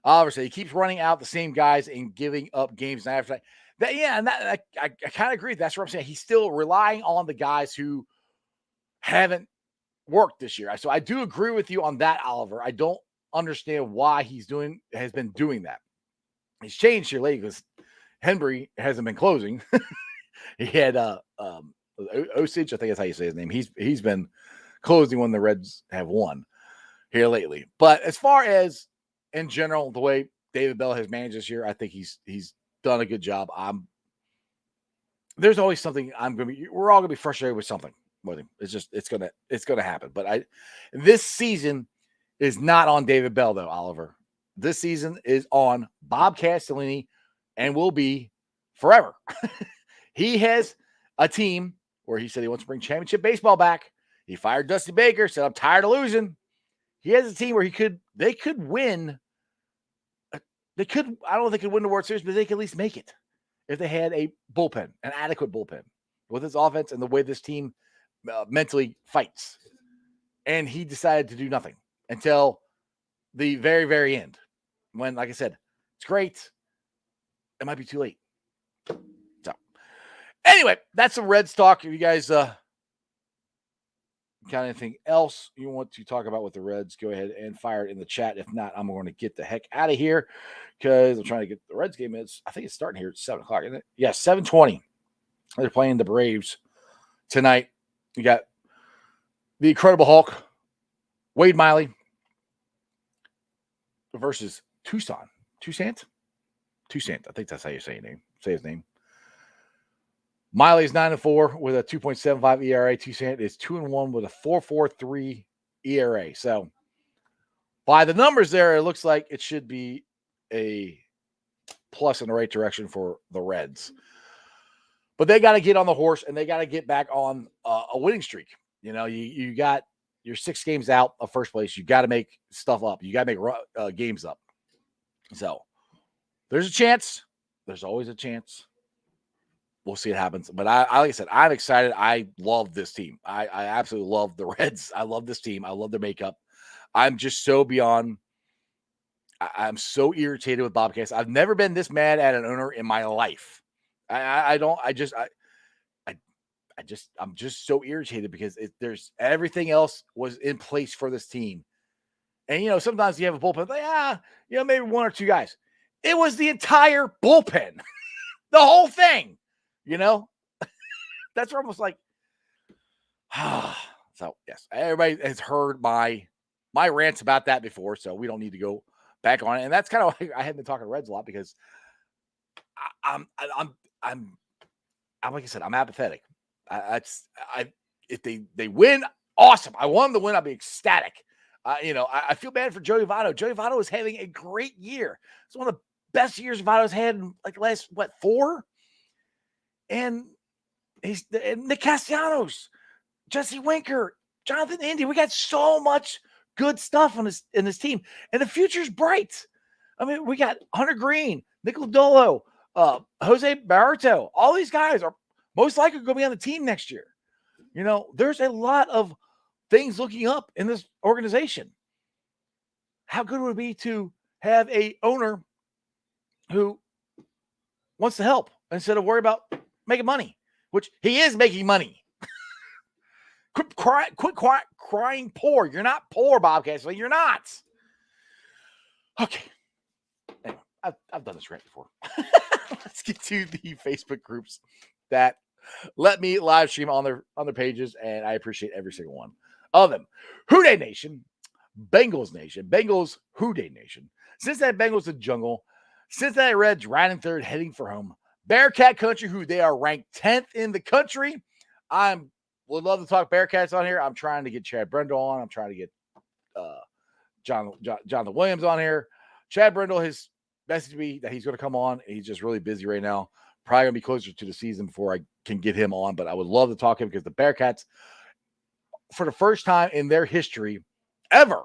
Obviously, he keeps running out the same guys and giving up games night after night. I kind of agree. That's what I'm saying. He's still relying on the guys who haven't worked this year. So I do agree with you on that, Oliver. I don't understand why has been doing that. He's changed here lately because Henry hasn't been closing. He had Osage, I think that's how you say his name. He's been closing when the Reds have won here lately. But as far as in general, the way David Bell has managed this year, I think he's done a good job. There's always something we're all gonna be frustrated with something with him. It's gonna happen. But this season is not on David Bell though, Oliver. This season is on Bob Castellini and will be forever. He has a team where he said he wants to bring championship baseball back. He fired Dusty Baker, said, I'm tired of losing. He has a team where they could win. I don't know if they could win the World Series, but they could at least make it if they had a bullpen, an adequate bullpen with his offense and the way this team mentally fights. And he decided to do nothing until the very, very end. When, like I said, it's great. It might be too late. So, anyway, that's some Reds talk. If you guys got anything else you want to talk about with the Reds, go ahead and fire it in the chat. If not, I'm going to get the heck out of here because I'm trying to get the Reds game. I think it's starting here at 7 o'clock, isn't it? Yeah, 7:20. They're playing the Braves tonight. You got the Incredible Hulk, Wade Miley versus Toussaint. I think that's how you say his name. Miley is 9-4 with a 2.75 ERA. Toussaint is 2-1 with a 4.43 ERA. So by the numbers there, it looks like it should be a plus in the right direction for the Reds. But they got to get on the horse and they got to get back on a winning streak. You know, you got your 6 games out of first place. You got to make stuff up. You got to make games up. So there's a chance. There's always a chance. We'll see what happens. But like I said, I'm excited. I love this team. I absolutely love the Reds. I love this team. I love their makeup. I'm just so beyond. I'm so irritated with Bob Case. I've never been this mad at an owner in my life. I'm just so irritated because there's everything else was in place for this team. And, sometimes you have a bullpen, like, maybe 1 or 2 guys. It was the entire bullpen, the whole thing, That's almost like, so yes, everybody has heard my rants about that before, so we don't need to go back on it. And that's kind of why I haven't been talking to Reds a lot because I'm like I said, I'm apathetic. If they win, awesome. I want them to win. I'll be ecstatic. I feel bad for Joey Votto. Joey Votto is having a great year. It's one of the best years Votto's had in like the last 4. And Nick Castellanos, Jesse Winker, Jonathan Indy. We got so much good stuff in this team, and the future's bright. I mean, we got Hunter Green, Nick Lodolo, Jose Barreto. All these guys are most likely going to be on the team next year. There's a lot of things looking up in this organization. How good would it be to have a owner who wants to help instead of worry about making money, which he is making money. Quit crying poor. You're not poor, Bob Cassidy. You're not. Okay. Anyway, I've done this rant before. Let's get to the Facebook groups that let me live stream on their pages, and I appreciate every single one of them. Who Dey Nation, Bengals Nation, Bengals Who Dey Nation, Cincinnati Bengals the Jungle, Cincinnati Reds riding third, heading for home, Bearcat Country, who they are ranked 10th in the country. would love to talk Bearcats on here. I'm trying to get Chad Brendel on. I'm trying to get Jonathan Williams on here. Chad Brendel, his message me that he's going to come on. He's just really busy right now. Probably going to be closer to the season before I can get him on, but I would love to talk to him because the Bearcats, for the first time in their history ever,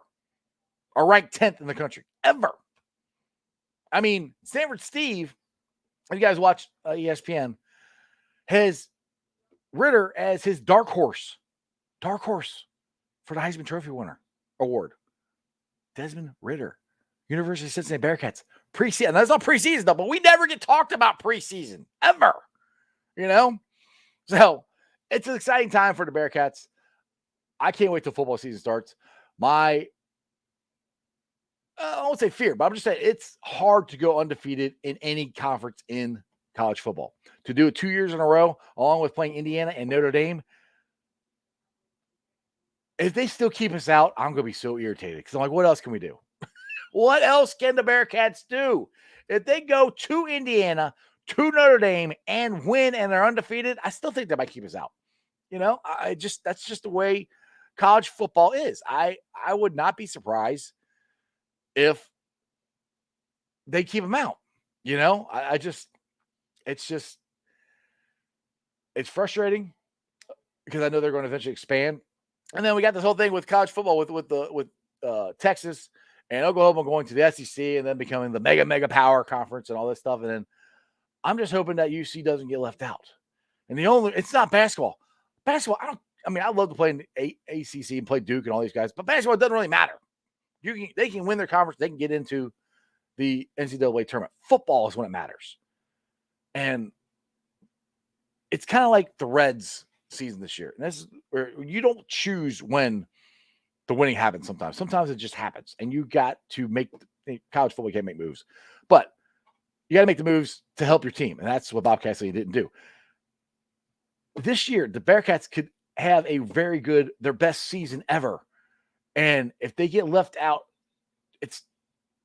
are ranked 10th in the country. Ever. I mean, Sanford Steve, if you guys watch ESPN, has Ritter as his dark horse for the Heisman Trophy winner award. Desmond Ritter, University of Cincinnati Bearcats. Preseason. That's not preseason, though, but we never get talked about preseason, ever. You know? So, it's an exciting time for the Bearcats. I can't wait till football season starts. I won't say fear, but I'm just saying it's hard to go undefeated in any conference in college football. To do it 2 years in a row, along with playing Indiana and Notre Dame, if they still keep us out, I'm going to be so irritated because I'm like, what else can we do? What else can the Bearcats do? If they go to Indiana, to Notre Dame, and win and they're undefeated, I still think they might keep us out. You know, that's just the way college football is. I would not be surprised if they keep them out. You know, it's frustrating because I know they're going to eventually expand. And then we got this whole thing with college football with Texas and Oklahoma going to the SEC and then becoming the mega power conference and all this stuff. And then I'm just hoping that UC doesn't get left out. And it's not basketball. Basketball, I love to play in the ACC and play Duke and all these guys, but basketball doesn't really matter. They can win their conference. They can get into the NCAA tournament. Football is when it matters. And it's kind of like the Reds season this year. And this is where you don't choose when the winning happens sometimes. Sometimes it just happens. And you got to college football can't make moves. But you got to make the moves to help your team. And that's what Bob Cassidy didn't do. This year, the Bearcats could have their best season ever. And if they get left out,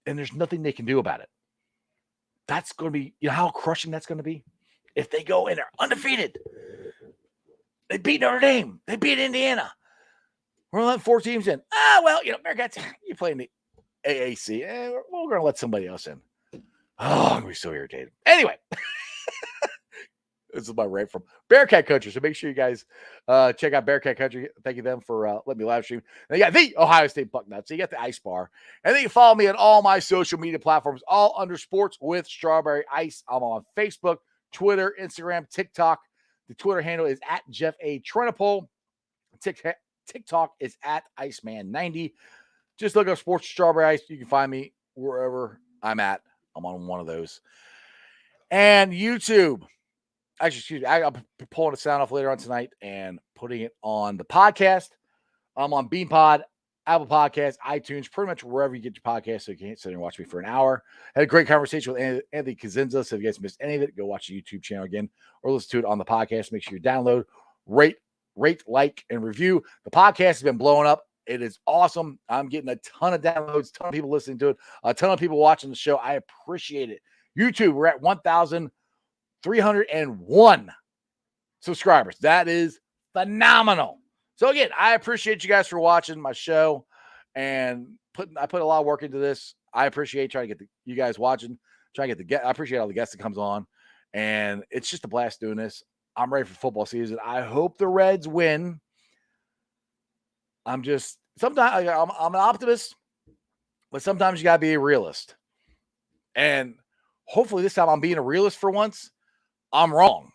there's nothing they can do about it. That's going to be, you know how crushing that's going to be? If they go and they're undefeated. They beat Notre Dame. They beat Indiana. We're going to let 4 teams in. Bearcats, you play in the AAC. We're going to let somebody else in. Oh, I'm going to be so irritated. Anyway. This is my rant from Bearcat Country. So make sure you guys check out Bearcat Country. Thank you them for letting me live stream. And you got the Ohio State Bucknuts. So you got the Ice Bar. And then you follow me on all my social media platforms, all under Sports with Strawberry Ice. I'm on Facebook, Twitter, Instagram, TikTok. The Twitter handle is at Jeff A. Trenopole. TikTok is at Iceman90. Just look up Sports with Strawberry Ice. You can find me wherever I'm at. I'm on one of those. And YouTube. Actually, I'll be pulling the sound off later on tonight and putting it on the podcast. I'm on BeanPod, Apple Podcasts, iTunes, pretty much wherever you get your podcast, so you can't sit there and watch me for an hour. Had a great conversation with Anthony Cosenza, so if you guys missed any of it, go watch the YouTube channel again or listen to it on the podcast. Make sure you download, rate, like, and review. The podcast has been blowing up. It is awesome. I'm getting a ton of downloads, a ton of people listening to it, a ton of people watching the show. I appreciate it. YouTube, we're at 1,301 subscribers. That is phenomenal. So again, I appreciate you guys for watching my show and I put a lot of work into this. I appreciate trying to get you guys watching, I appreciate all the guests that comes on, and it's just a blast doing this. I'm ready for football season. I hope the Reds win. I'm an optimist, but sometimes you got to be a realist. And hopefully this time I'm being a realist for once. I'm wrong.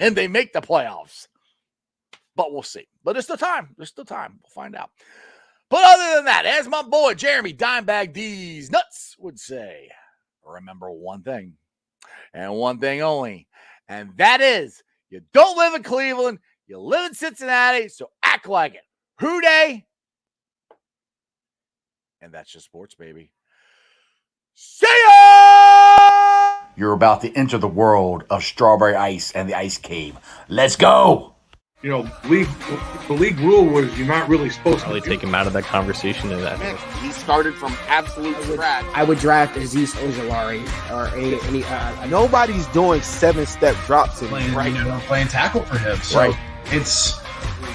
And they make the playoffs. But we'll see. But there's still time. We'll find out. But other than that, as my boy Jeremy Dimebag D's Nuts would say, remember one thing and one thing only. And that is, you don't live in Cleveland. You live in Cincinnati. So act like it. Who day? And that's just sports, baby. See ya! You're about to enter the world of Strawberry Ice and the Ice Cave. Let's go! You know, the league rule was you're not really supposed Probably to take him out of that conversation and that. He started from absolute scratch. I would draft Aziz Ojolari or any. Nobody's doing 7-step drops in Playing tackle for him. So right. He's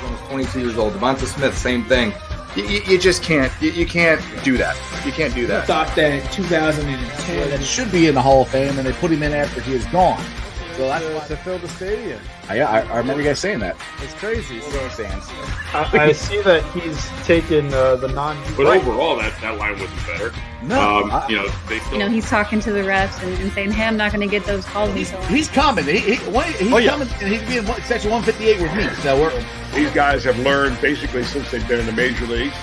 almost 22 years old. Devonta Smith, same thing. You just can't. You can't do that. You can't do I that. thought that in 2010 He should be in the Hall of Fame, and they put him in after he was gone. So that's why. To fill the stadium. I remember you guys saying that. It's crazy. Fans. I see that he's taken the non. But overall, that line wasn't better. No, They still. He's talking to the refs and saying, "Hey, I'm not going to get those calls." he's coming. He's coming, and he'd be in section 158 with me. So These guys have learned basically since they've been in the major leagues.